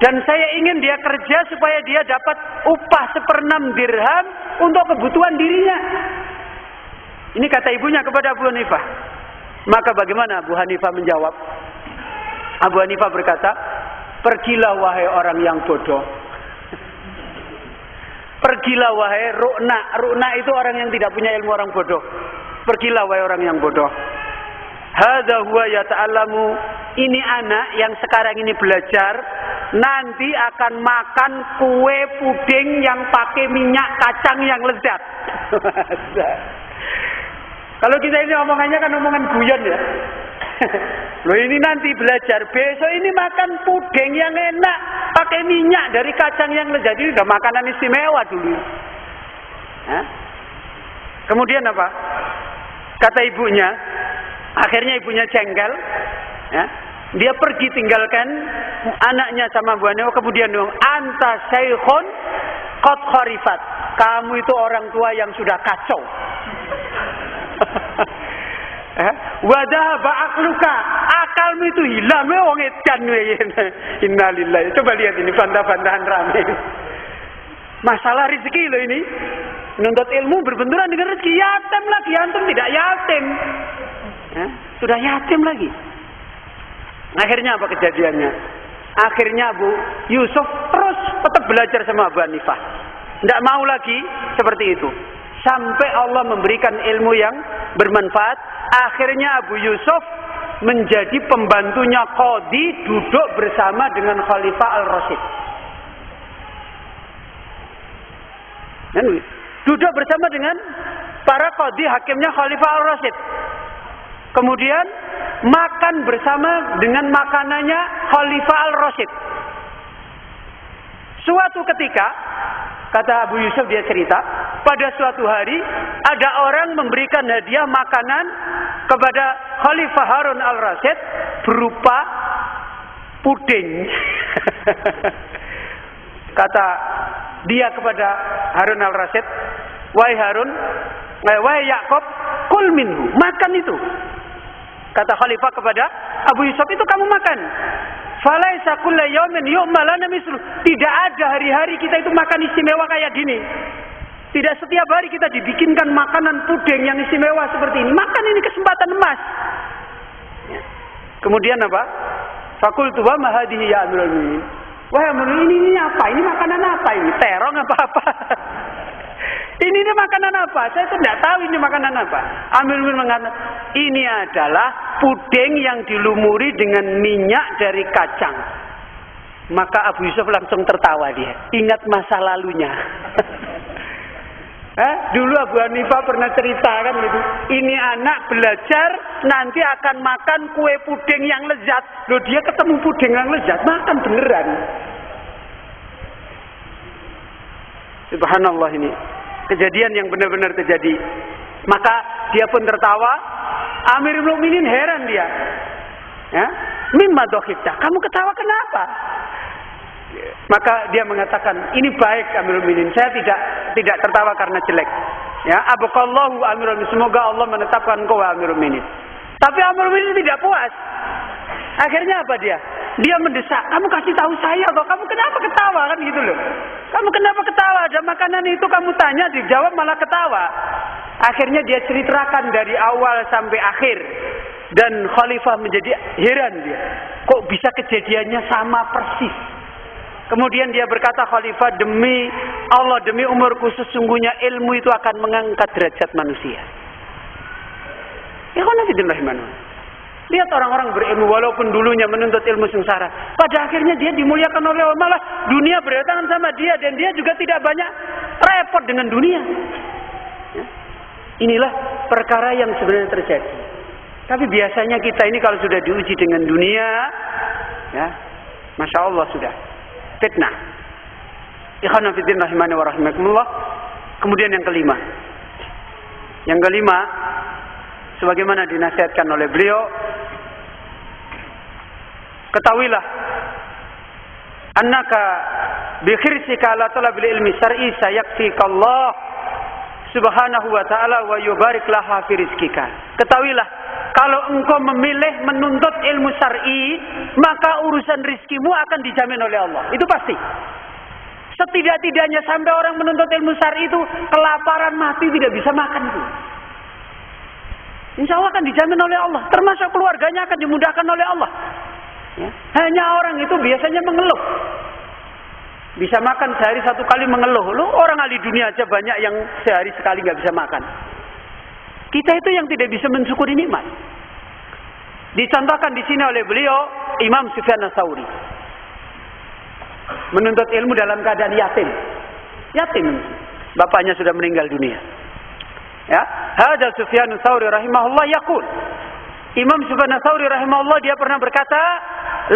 Dan saya ingin dia kerja supaya dia dapat upah 1/6 dirham untuk kebutuhan dirinya. Ini kata ibunya kepada Abu Hanifah. Maka bagaimana Abu Hanifah menjawab? Abu Hanifah berkata, pergilah wahai orang yang bodoh. Pergilah wahai ru'na. Ru'na itu orang yang tidak punya ilmu, orang bodoh. Pergilah wahai orang yang bodoh. Hadza huwa yata'allamu. Ini anak yang sekarang ini belajar, nanti akan makan kue puding yang pakai minyak kacang yang lezat. Kalau kita ini omongannya kan omongan guyon ya. Loh ini nanti belajar, besok ini makan puding yang enak pakai minyak dari kacang yang lezat. Ini udah makanan istimewa dulu. Hah? Kemudian apa? Kata ibunya, akhirnya ibunya jengkel. Ya. Dia pergi tinggalkan anaknya sama Bu Hanifah. Kemudian anta syaikhun qad kharifat. Kamu itu orang tua yang sudah kacau. Wadah ba'akluka, akalmu itu hilang. Wong edan innalillahi. Coba lihat ini bantah-bantahan rame. Masalah rezeki loh ini. Menuntut ilmu berbenturan dengan rezeki. Yatim lagi, antum tidak yatim. Sudah yatim lagi. Akhirnya apa kejadiannya? Akhirnya Abu Yusuf terus tetap belajar sama Abu Hanifah. Tidak mau lagi seperti itu. Sampai Allah memberikan ilmu yang bermanfaat. Akhirnya Abu Yusuf menjadi pembantunya Qadhi, duduk bersama dengan Khalifah Al-Rasyid. Duduk bersama dengan para Qadhi, hakimnya Khalifah Al-Rasyid. Kemudian makan bersama dengan makanannya Khalifah Al-Rasyid. Suatu ketika, kata Abu Yusuf, dia cerita, pada suatu hari ada orang memberikan hadiah makanan kepada Khalifah Harun Al-Rasyid berupa puding. Kata dia kepada Harun Al-Rasyid, wahai Harun, wahai Yakub, kul minhu, makan itu. Kata Khalifah kepada Abu Yusuf, itu kamu makan. Falaisa kulla yawmin yu'mal lana mislu. Tidak ada hari-hari kita itu makan istimewa kayak gini. Tidak setiap hari kita dibikinkan makanan puding yang istimewa seperti ini. Makan ini kesempatan emas. Kemudian apa? Fakultu wa ma hadhihi ya Amirul Mukminin. Wah, ini apa? Ini makanan apa ini? Terong apa-apa? Ini makanan apa? Saya tidak tahu ini makanan apa. Amirul Mukminin mengatakan, ini adalah puding yang dilumuri dengan minyak dari kacang. Maka Abu Yusuf langsung tertawa dia. Ingat masa lalunya. Dulu Abu Hanifah pernah ceritakan gitu. Ini anak belajar nanti akan makan kue puding yang lezat. Loh, dia ketemu puding yang lezat, makan beneran. Subhanallah, ini kejadian yang benar-benar terjadi. Maka dia pun tertawa. Amirul Mukminin heran dia. Ya, mimma dokhita, kamu ketawa kenapa? Maka dia mengatakan, ini baik Amirul Mukminin, saya tidak tertawa karena jelek. Ya, abqallahu Amirul Mukminin, semoga Allah menetapkan kau Amirul Mukminin. Tapi Amirul Mukminin tidak puas. Akhirnya apa dia? Dia mendesak, kamu kasih tahu saya atau kamu kenapa ketawa, kan gitu loh. Kamu kenapa ketawa? Ada makanan itu kamu tanya, dijawab malah ketawa. Akhirnya dia ceritakan dari awal sampai akhir. Dan Khalifah menjadi heran dia. Kok bisa kejadiannya sama persis? Kemudian dia berkata, Khalifah, demi Allah, demi umurku, sesungguhnya ilmu itu akan mengangkat derajat manusia. Ya kan lihat orang-orang berilmu walaupun dulunya menuntut ilmu sengsara, pada akhirnya dia dimuliakan oleh Allah, malah dunia berdatangan sama dia dan dia juga tidak banyak repot dengan dunia. Ya. Inilah perkara yang sebenarnya terjadi. Tapi biasanya kita ini kalau sudah diuji dengan dunia, ya, Masya Allah sudah fitnah. Ikhwan fillah rahimani wa rahimakumullah. Kemudian yang kelima. Yang kelima, sebagaimana dinasihatkan oleh beliau, ketahuilah annaka bi khirsika ala talabil ilmi syar'i sayakfikallah subhanahu wa ta'ala wa yubarik laha fi rizqika. Ketahuilah, kalau engkau memilih menuntut ilmu syar'i, maka urusan rizkimu akan dijamin oleh Allah. Itu pasti. Setidak-tidaknya sampai orang menuntut ilmu syar'i itu kelaparan mati tidak bisa makan itu. Insya Allah akan dijamin oleh Allah. Termasuk keluarganya akan dimudahkan oleh Allah. Ya. Hanya orang itu biasanya mengeluh. Bisa makan sehari satu kali mengeluh. Loh, orang ahli dunia aja banyak yang sehari sekali nggak bisa makan. Kita itu yang tidak bisa mensyukuri nikmat. Dicontohkan di sini oleh beliau Imam Sufyan Ats-Tsauri. Menuntut ilmu dalam keadaan yatim. Yatim. Bapaknya sudah meninggal dunia. Ya, hadza Sufyan Ats-Tsauri rahimahullah yaqul. Imam Sufyan Ats-Tsauri rahimahullah dia pernah berkata,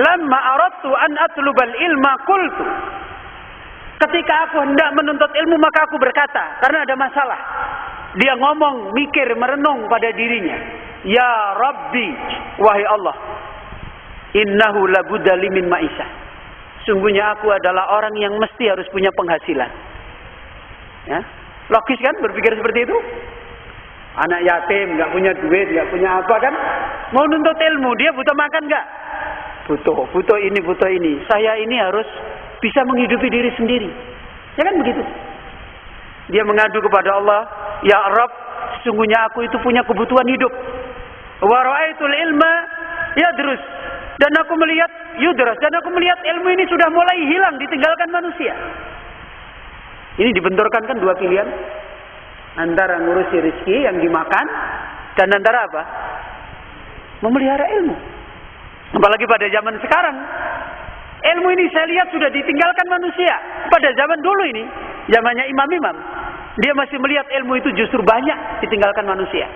"Lamma aradtu an atlubal ilma qultu." Ketika aku hendak menuntut ilmu maka aku berkata, karena ada masalah. Dia ngomong, mikir, merenung pada dirinya. Ya Rabbi, wahai Allah, innahu labudda li min ma'isah. Sungguhnya aku adalah orang yang mesti harus punya penghasilan. Ya, logis kan berpikir seperti itu? Anak yatim, nggak punya duit, nggak punya apa kan? Mau nuntut ilmu, dia butuh makan nggak? Butuh ini, butuh ini. Saya ini harus bisa menghidupi diri sendiri. Ya kan begitu? Dia mengadu kepada Allah, ya Rabb, sesungguhnya aku itu punya kebutuhan hidup. Wa ra'aitul ilma yadrus, dan aku melihat yudras, dan aku melihat ilmu ini sudah mulai hilang, ditinggalkan manusia. Ini dibenturkan kan dua pilihan, antara ngurusi rezeki yang dimakan dan antara apa? Memelihara ilmu. Apalagi pada zaman sekarang, ilmu ini saya lihat sudah ditinggalkan manusia. Pada zaman dulu ini, zamannya imam-imam, dia masih melihat ilmu itu justru banyak ditinggalkan manusia.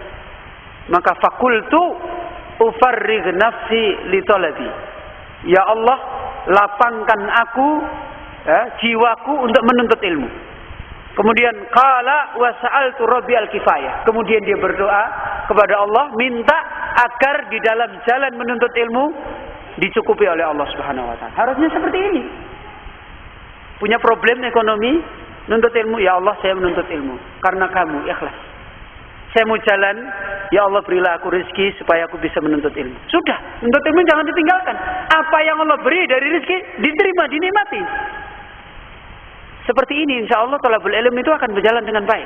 Maka fakultu ufarrig nafsi li talabi. Ya Allah, lapangkan aku, jiwaku untuk menuntut ilmu. Kemudian qala wa sa'altu rabbi al-kifayah. Kemudian dia berdoa kepada Allah, minta agar di dalam jalan menuntut ilmu dicukupi oleh Allah Subhanahu wa taala. Harusnya seperti ini. Punya problem ekonomi, menuntut ilmu, ya Allah saya menuntut ilmu karena kamu, ikhlas. Saya mau jalan, ya Allah berilah aku rezeki supaya aku bisa menuntut ilmu. Sudah, menuntut ilmu jangan ditinggalkan. Apa yang Allah beri dari rezeki diterima, dinikmati. Seperti ini insya Allah thalabul ilm itu akan berjalan dengan baik.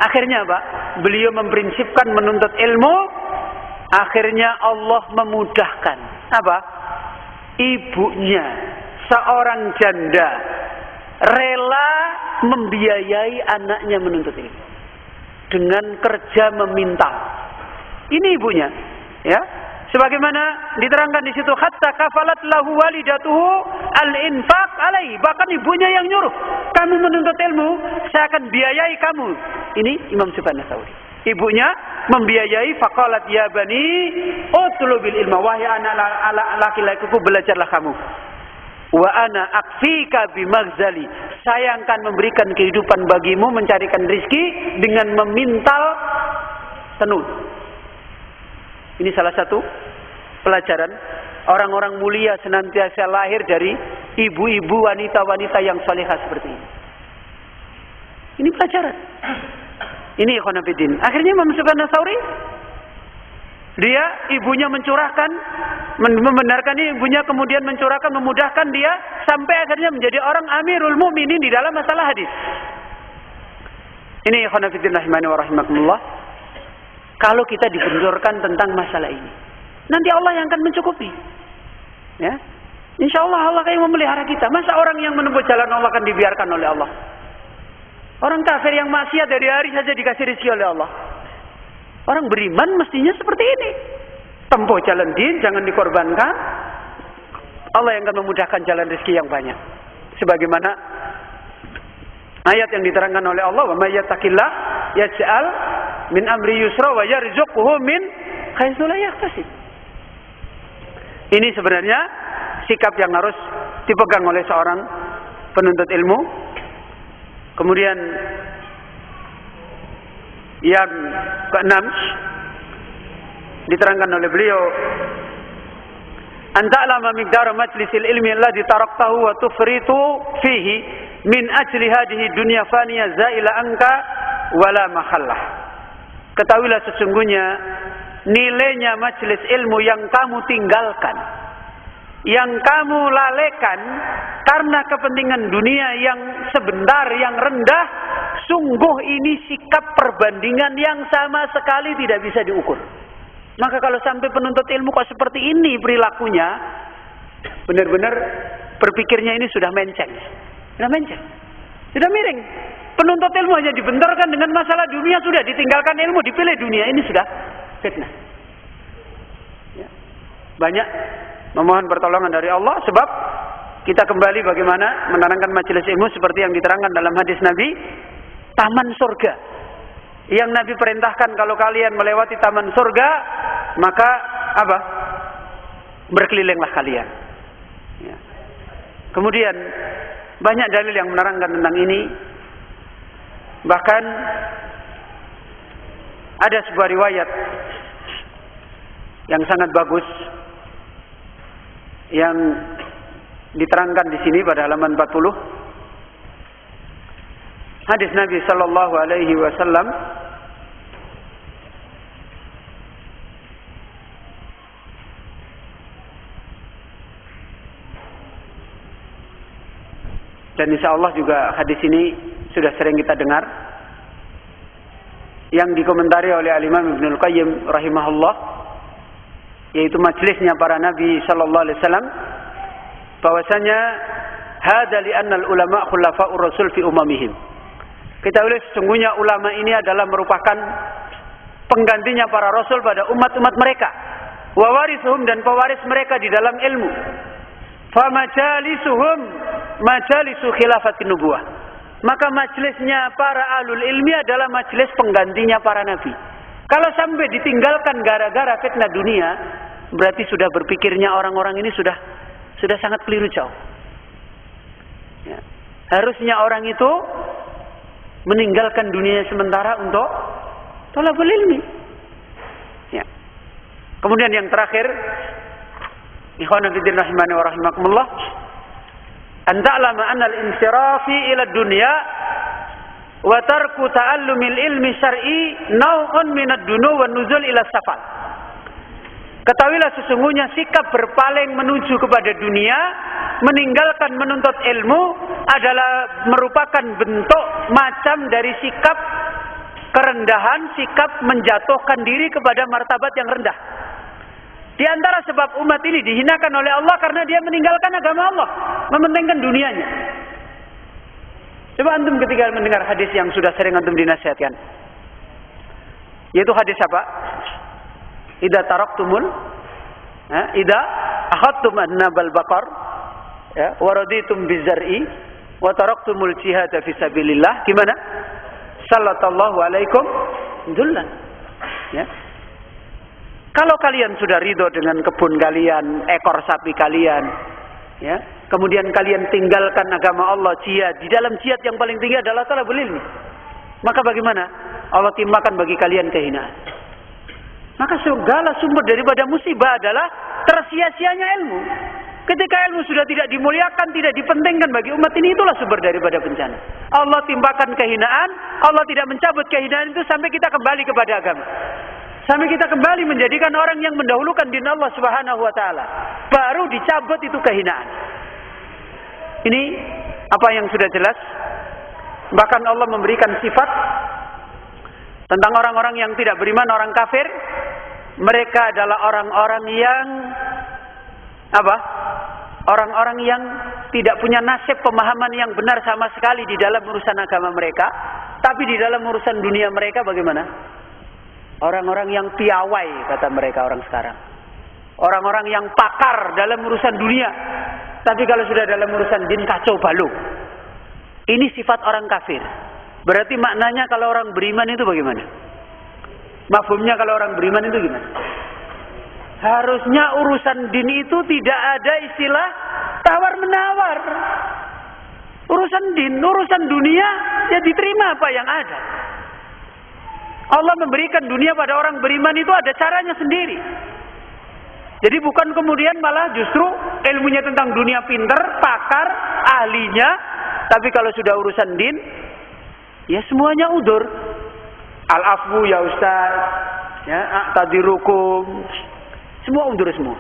Akhirnya Pak, beliau memprinsipkan menuntut ilmu, akhirnya Allah memudahkan. Apa? Ibunya, seorang janda, rela membiayai anaknya menuntut ilmu dengan kerja meminta. Ini ibunya, ya. Sebagaimana diterangkan di situ, hatta kafalat lahu walidatuhu al-infaq alaihi. Bahkan ibunya yang nyuruh, kamu menuntut ilmu, saya akan biayai kamu. Ini Imam Sufyan Ats-Tsauri. Ibunya membiayai, faqalat ya bani utlubil ilma, wahai anak laki-lakiku, belajarlah kamu. Wa ana akfika bimaghzali, saya akan memberikan kehidupan bagimu, mencarikan rezeki dengan memintal tenun. Ini salah satu pelajaran. Orang-orang mulia senantiasa lahir dari ibu-ibu, wanita-wanita yang salihah seperti ini. Ini pelajaran. Ini ikhwan fillah. Akhirnya Imam Sufyan Ats-Tsauri, dia ibunya mencurahkan, membenarkan ibunya, kemudian mencurahkan, memudahkan dia sampai akhirnya menjadi orang Amirul Mukminin di dalam masalah hadis. Ini ikhwan fillah rahimani wa rahimakumullah. Kalau kita dibenturkan tentang masalah ini, nanti Allah yang akan mencukupi. Ya, insya Allah Allah yang memelihara kita. Masa orang yang menempuh jalan Allah akan dibiarkan oleh Allah? Orang kafir yang maksiat dari hari saja dikasih rezeki oleh Allah. Orang beriman mestinya seperti ini. Tempuh jalan din, jangan dikorbankan. Allah yang akan memudahkan jalan rezeki yang banyak. Sebagaimana ayat yang diterangkan oleh Allah, wa may yattaqillah yaj'al min amri yusra wa yarzuqhu min haitsu la yahtasib. Ini sebenarnya sikap yang harus dipegang oleh seorang penuntut ilmu. Kemudian yang keenam diterangkan oleh beliau, anta'lama miqdara majlisil ilmi alladhi taraktahu wa tufritu fihi min ajli hadhihi dunya faniyah zaila anka wala mahallah. Ketahuilah sesungguhnya nilainya majelis ilmu yang kamu tinggalkan, yang kamu lalaikan karena kepentingan dunia yang sebentar, yang rendah, sungguh ini sikap perbandingan yang sama sekali tidak bisa diukur. Maka kalau sampai penuntut ilmu kok seperti ini perilakunya, benar-benar berpikirnya ini sudah menceng. Sudah miring. Penuntut ilmu hanya dibenturkan dengan masalah dunia, sudah ditinggalkan ilmu, dipilih dunia, ini sudah fitnah. Ya. Banyak memohon pertolongan dari Allah, sebab kita kembali bagaimana menerangkan majelis ilmu seperti yang diterangkan dalam hadis Nabi, taman surga. Yang Nabi perintahkan kalau kalian melewati taman surga, maka apa? Berkelilinglah kalian. Ya. Kemudian banyak dalil yang menerangkan tentang ini. Bahkan ada sebuah riwayat yang sangat bagus yang diterangkan di sini pada halaman 40. Hadis Nabi sallallahu alaihi wasallam dan insyaallah juga hadis ini sudah sering kita dengar, yang dikomentari oleh Al-Imam Ibnul Qayyim rahimahullah, yaitu majelisnya para nabi sallallahu alaihi wasallam, bahwasanya hadza li anna al-ulama khulafa'ur rasul fi umamihim. Ketahuilah sesungguhnya ulama ini adalah merupakan penggantinya para rasul pada umat-umat mereka, wa warisuhum, dan pewaris mereka di dalam ilmu. Fa majalisuhum majalisu khilafatin nubuwah. Maka majelisnya para ahlul ilmi adalah majelis penggantinya para nabi. Kalau sampai ditinggalkan gara-gara fitnah dunia, berarti sudah berpikirnya orang-orang ini sudah sangat keliru jauh. Ya. Harusnya orang itu meninggalkan dunia sementara untuk thalabul ilmi. Ya. Kemudian yang terakhir, ikhwanan fillah rahimani wa rahimakumullah, anta'lama anna al-insirafi ila dunya wa tarku ta'allumil ilmi syar'i naw'un min ad-dunu wa nuzul ila safal. Ketahuilah sesungguhnya sikap berpaling menuju kepada dunia, meninggalkan menuntut ilmu adalah merupakan bentuk macam dari sikap kerendahan, sikap menjatuhkan diri kepada martabat yang rendah. Di antara sebab umat ini dihinakan oleh Allah karena dia meninggalkan agama Allah, mementingkan dunianya. Coba antum ketika mendengar hadis yang sudah sering antum dinasihatkan, yaitu hadis apa? Idza taraktumul, idza akhadtum an-nabal baqar, ya, wa raditum bizar'i wa taraktumul jihad fi sabilillah, gimana? Sallallahu alaikum dzullan. Ya. Kalau kalian sudah ridho dengan kebun kalian, ekor sapi kalian, ya, kemudian kalian tinggalkan agama Allah, jihad, di dalam jihad yang paling tinggi adalah thalabul ilmi, maka bagaimana? Allah timpakan bagi kalian kehinaan. Maka segala sumber daripada musibah adalah tersia-sianya ilmu. Ketika ilmu sudah tidak dimuliakan, tidak dipentingkan bagi umat ini, itulah sumber daripada bencana. Allah timpakan kehinaan, Allah tidak mencabut kehinaan itu sampai kita kembali kepada agama. Sampai kita kembali menjadikan orang yang mendahulukan din Allah Subhanahu wa taala. Baru dicabut itu kehinaan. Ini apa yang sudah jelas. Bahkan Allah memberikan sifat tentang orang-orang yang tidak beriman, orang kafir. Mereka adalah orang-orang yang apa? Orang-orang yang tidak punya nasib pemahaman yang benar sama sekali di dalam urusan agama mereka. Tapi di dalam urusan dunia mereka bagaimana? Orang-orang yang piawai, kata mereka orang sekarang. Orang-orang yang pakar dalam urusan dunia. Tapi kalau sudah dalam urusan din, kacau balau. Ini sifat orang kafir. Berarti maknanya kalau orang beriman itu bagaimana? Mafhumnya kalau orang beriman itu gimana? Harusnya urusan din itu tidak ada istilah tawar-menawar. Urusan din, urusan dunia, ya diterima apa yang ada. Allah memberikan dunia pada orang beriman itu ada caranya sendiri. Jadi bukan kemudian malah justru ilmunya tentang dunia pinter, pakar, ahlinya. Tapi kalau sudah urusan din, ya semuanya udur. Al-afwu ya Ustaz, ya, a'tadirukum. Semua undur semua.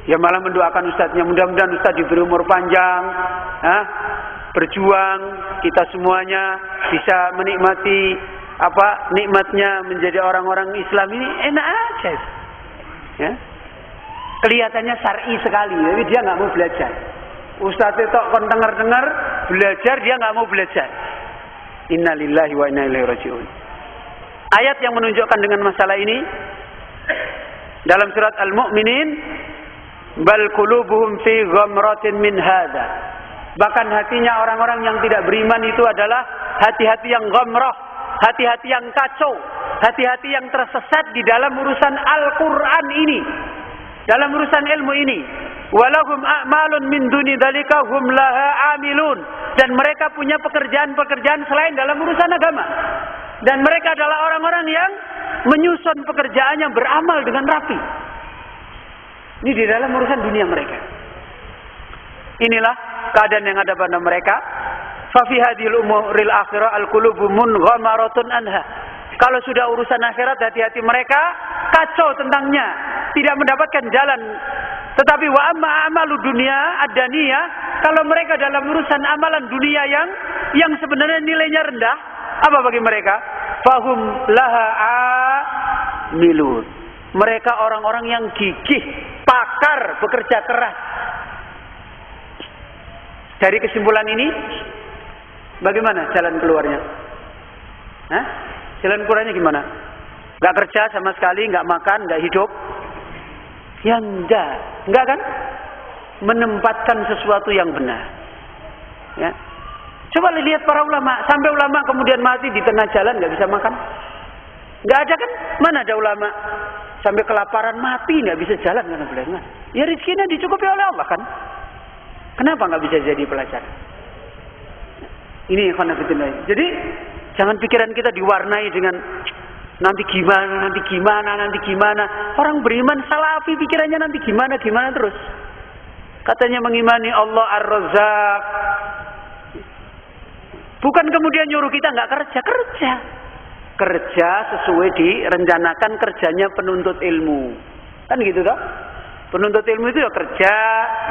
Ya malah mendoakan Ustaznya, mudah-mudahan Ustaz diberi umur panjang, berjuang, kita semuanya bisa menikmati nikmatnya menjadi orang-orang Islam ini enak aja. Ya. Kelihatannya syar'i sekali, tapi dia nggak mau belajar. Ustaz itu kon dengar-dengar belajar, dia nggak mau belajar. Innalillahi wa inna ilaihi raji'un. Ayat yang menunjukkan dengan masalah ini dalam surat Al-Mu'minin, bal qulubuhum fi ghamratin min hadza. Bahkan hatinya orang-orang yang tidak beriman itu adalah hati-hati yang ghamrah, hati-hati yang kacau, hati-hati yang tersesat di dalam urusan Al-Qur'an ini, dalam urusan ilmu ini. Walahum a'malun min duni dzalika hum laha amilun. Dan mereka punya pekerjaan-pekerjaan selain dalam urusan agama. Dan mereka adalah orang-orang yang menyusun pekerjaannya, beramal dengan rapi. Ini di dalam urusan dunia mereka. Inilah keadaan yang ada pada mereka. Fa fi hadhil umuril akhirah al-qulubu munghamaratun anha. Kalau sudah urusan akhirat, hati-hati mereka kacau tentangnya, tidak mendapatkan jalan. Tetapi wa amma amalu dunia ad-daniyah, kalau mereka dalam urusan amalan dunia yang sebenarnya nilainya rendah, apa bagi mereka? Fahum laha amilun. Mereka orang-orang yang gigih, pakar, bekerja keras. Dari kesimpulan ini, bagaimana jalan keluarnya? Jalan keluarnya gimana? Gak kerja sama sekali, gak makan, gak hidup? Ya enggak kan? Menempatkan sesuatu yang benar. Ya. Coba lihat para ulama, sampai ulama kemudian mati di tengah jalan nggak bisa makan. Nggak ada kan? Mana ada ulama sampai kelaparan mati nggak bisa jalan karena belengan. Ya rezekinya dicukupi oleh Allah kan? Kenapa nggak bisa jadi pelajar? Ini khonafidillah. Jadi jangan pikiran kita diwarnai dengan nanti gimana. Orang beriman salafi pikirannya nanti gimana terus. Katanya mengimani Allah Ar-Razzaq. Bukan kemudian nyuruh kita nggak kerja. Kerja sesuai direncanakan kerjanya penuntut ilmu. Kan gitu toh? Penuntut ilmu itu ya kerja,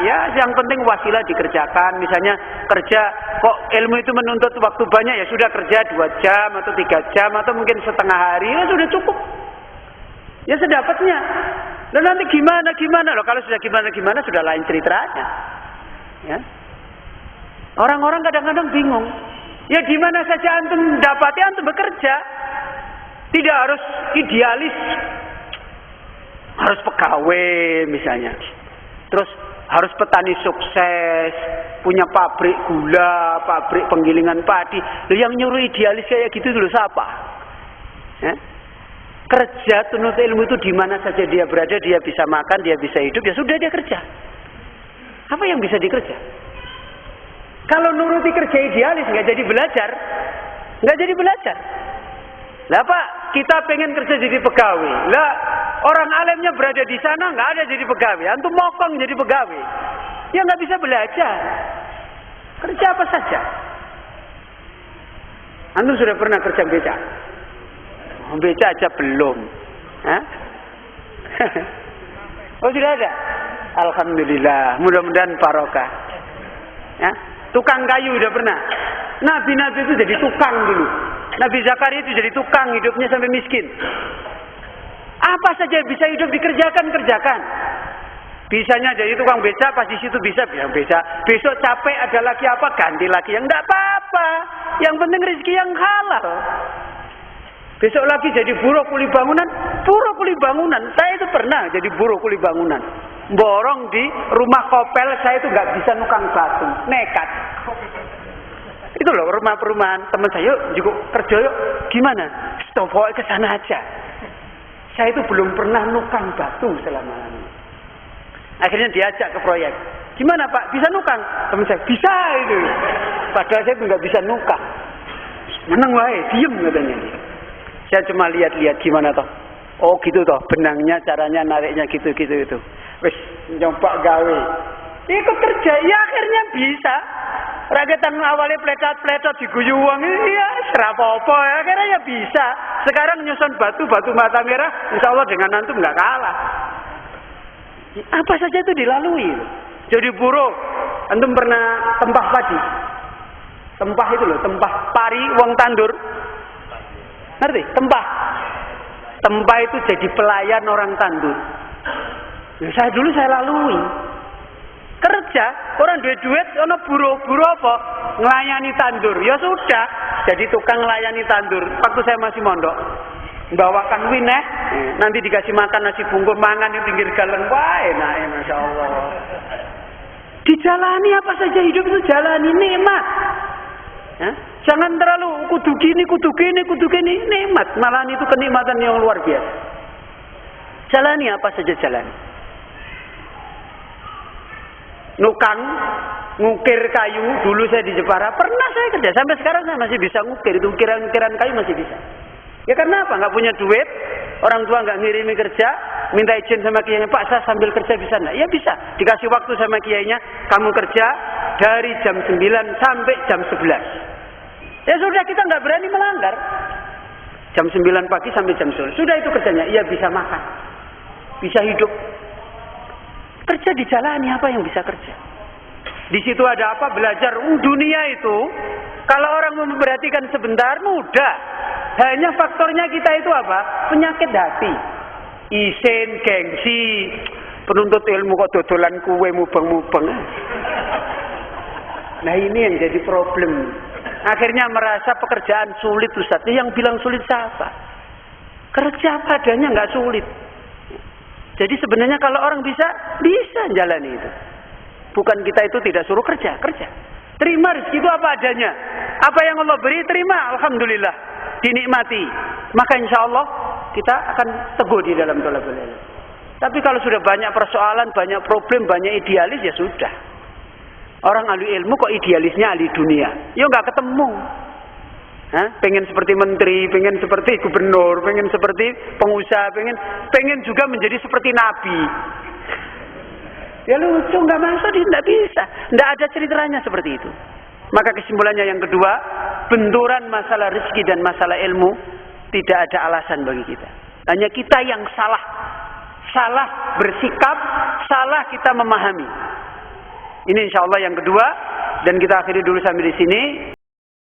ya yang penting wasilah dikerjakan. Misalnya kerja, kok ilmu itu menuntut waktu banyak, ya sudah kerja 2 jam atau 3 jam atau mungkin setengah hari, ya sudah cukup. Ya sedapatnya. Dan nanti gimana loh, kalau sudah gimana sudah lain ceritanya. Ya. Orang-orang kadang-kadang bingung. Ya di mana saja antum dapati, antum bekerja. Tidak harus idealis. Harus pegawai misalnya. Terus harus petani sukses, punya pabrik gula, pabrik penggilingan padi. Loh, yang nyuruh idealis kayak gitu dulu siapa? Ya? Kerja tuntut ilmu itu di mana saja dia berada, dia bisa makan, dia bisa hidup, ya sudah dia kerja. Apa yang bisa dikerja? Kalau nuruti kerja idealis nggak jadi belajar. Lah Pak, kita pengen kerja jadi pegawai. Lah orang alimnya berada di sana nggak ada jadi pegawai. Antum mokong jadi pegawai. Ya nggak bisa belajar. Kerja apa saja. Antum sudah pernah kerja beca? Beca aja belum. Hah? Oh sudah ada. Alhamdulillah. Mudah-mudahan barokah. Ya? Tukang kayu udah pernah. Nabi-nabi itu jadi tukang dulu. Nabi Zakaria itu jadi tukang, hidupnya sampai miskin. Apa saja bisa hidup dikerjakan. Bisanya jadi tukang beca, pas di situ bisa beca. Besok capek ada lagi apa, ganti lagi. Yang enggak apa-apa. Yang penting rezeki yang halal. Besok lagi jadi buruh kuli bangunan. Saya itu pernah jadi buruh kuli bangunan. Borong di rumah kopel, saya itu nggak bisa nukang batu, nekat. Itu loh rumah perumahan teman saya, yuk juga kerja yuk. Gimana? Stop ke sana aja. Saya itu belum pernah nukang batu selama ini. Akhirnya diajak ke proyek. Gimana Pak? Bisa nukang? Teman saya, bisa itu. Padahal saya nggak bisa nukang. Menang wae, diem katanya. Saya cuma lihat-lihat gimana toh. Oh gitu toh, benangnya caranya nariknya gitu-gitu itu. Wis nyoba gawe. Ikut kerja, ya akhirnya bisa. Rakyat awalnya plecat-plecat diguyu uang, ya serapa-apa ya, akhirnya ya bisa. Sekarang nyusun batu mata merah, insya Allah dengan antum nggak kalah. Apa saja itu dilalui. Jadi buruh, antum pernah tempah padi? Tempah itu loh, tempah pari uang tandur. Ngerti? Tempah. Tempah itu jadi pelayan orang tandur. Ya, dulu saya lalui. Kerja, orang duit, ono buruh apa? Ngelayani tandur. Ya sudah, jadi tukang ngelayani tandur. Waktu saya masih mondok, bawakan wineh, nanti dikasih makan nasi bungkus, mangan di pinggir galon. Wah, enak ya, Masya Allah. Dijalani apa saja hidup itu jalani, nikmat. Jangan terlalu kudu gini, nikmat. Malahan itu kenikmatan yang luar biasa. Jalani apa saja jalani. Nukang, ngukir kayu, dulu saya di Jepara, pernah saya kerja, sampai sekarang saya masih bisa ngukir, itu ukiran kayu masih bisa. Ya karena apa? Nggak punya duit, orang tua nggak ngirimi kerja, minta izin sama kiainya, Pak saya sambil kerja bisa nggak? Ya bisa, dikasih waktu sama kiainya, kamu kerja dari jam 9 sampai jam 11. Ya sudah, kita nggak berani melanggar. Jam 9 pagi sampai jam 10, sudah itu kerjanya, iya bisa makan, bisa hidup. Kerja dijalani, apa yang bisa kerja? Di situ ada apa? Belajar. Dunia itu, kalau orang memperhatikan sebentar, mudah. Hanya faktornya kita itu apa? Penyakit hati. Isin, gengsi, penuntut ilmu kok dodolan kue mubeng-mubeng. Nah ini yang jadi problem. Akhirnya merasa pekerjaan sulit, Ustaz. Yang bilang sulit siapa? Kerja padanya nggak sulit. Jadi sebenarnya kalau orang bisa jalani itu. Bukan kita itu tidak suruh kerja. Terima rezeki itu apa adanya. Apa yang Allah beri, terima. Alhamdulillah. Dinikmati. Maka insya Allah kita akan teguh di dalam thalabul ilm. Tapi kalau sudah banyak persoalan, banyak problem, banyak idealis, ya sudah. Orang ahli ilmu kok idealisnya ahli dunia. Ya nggak ketemu. Pengen seperti menteri, pengen seperti gubernur, pengen seperti pengusaha, pengen juga menjadi seperti nabi. Ya lucu, nggak masuk, tidak bisa, tidak ada ceritanya seperti itu. Maka kesimpulannya yang kedua, benturan masalah rezeki dan masalah ilmu tidak ada alasan bagi kita. Hanya kita yang salah bersikap, salah kita memahami. Ini insya Allah yang kedua, dan kita akhiri dulu sampai di sini.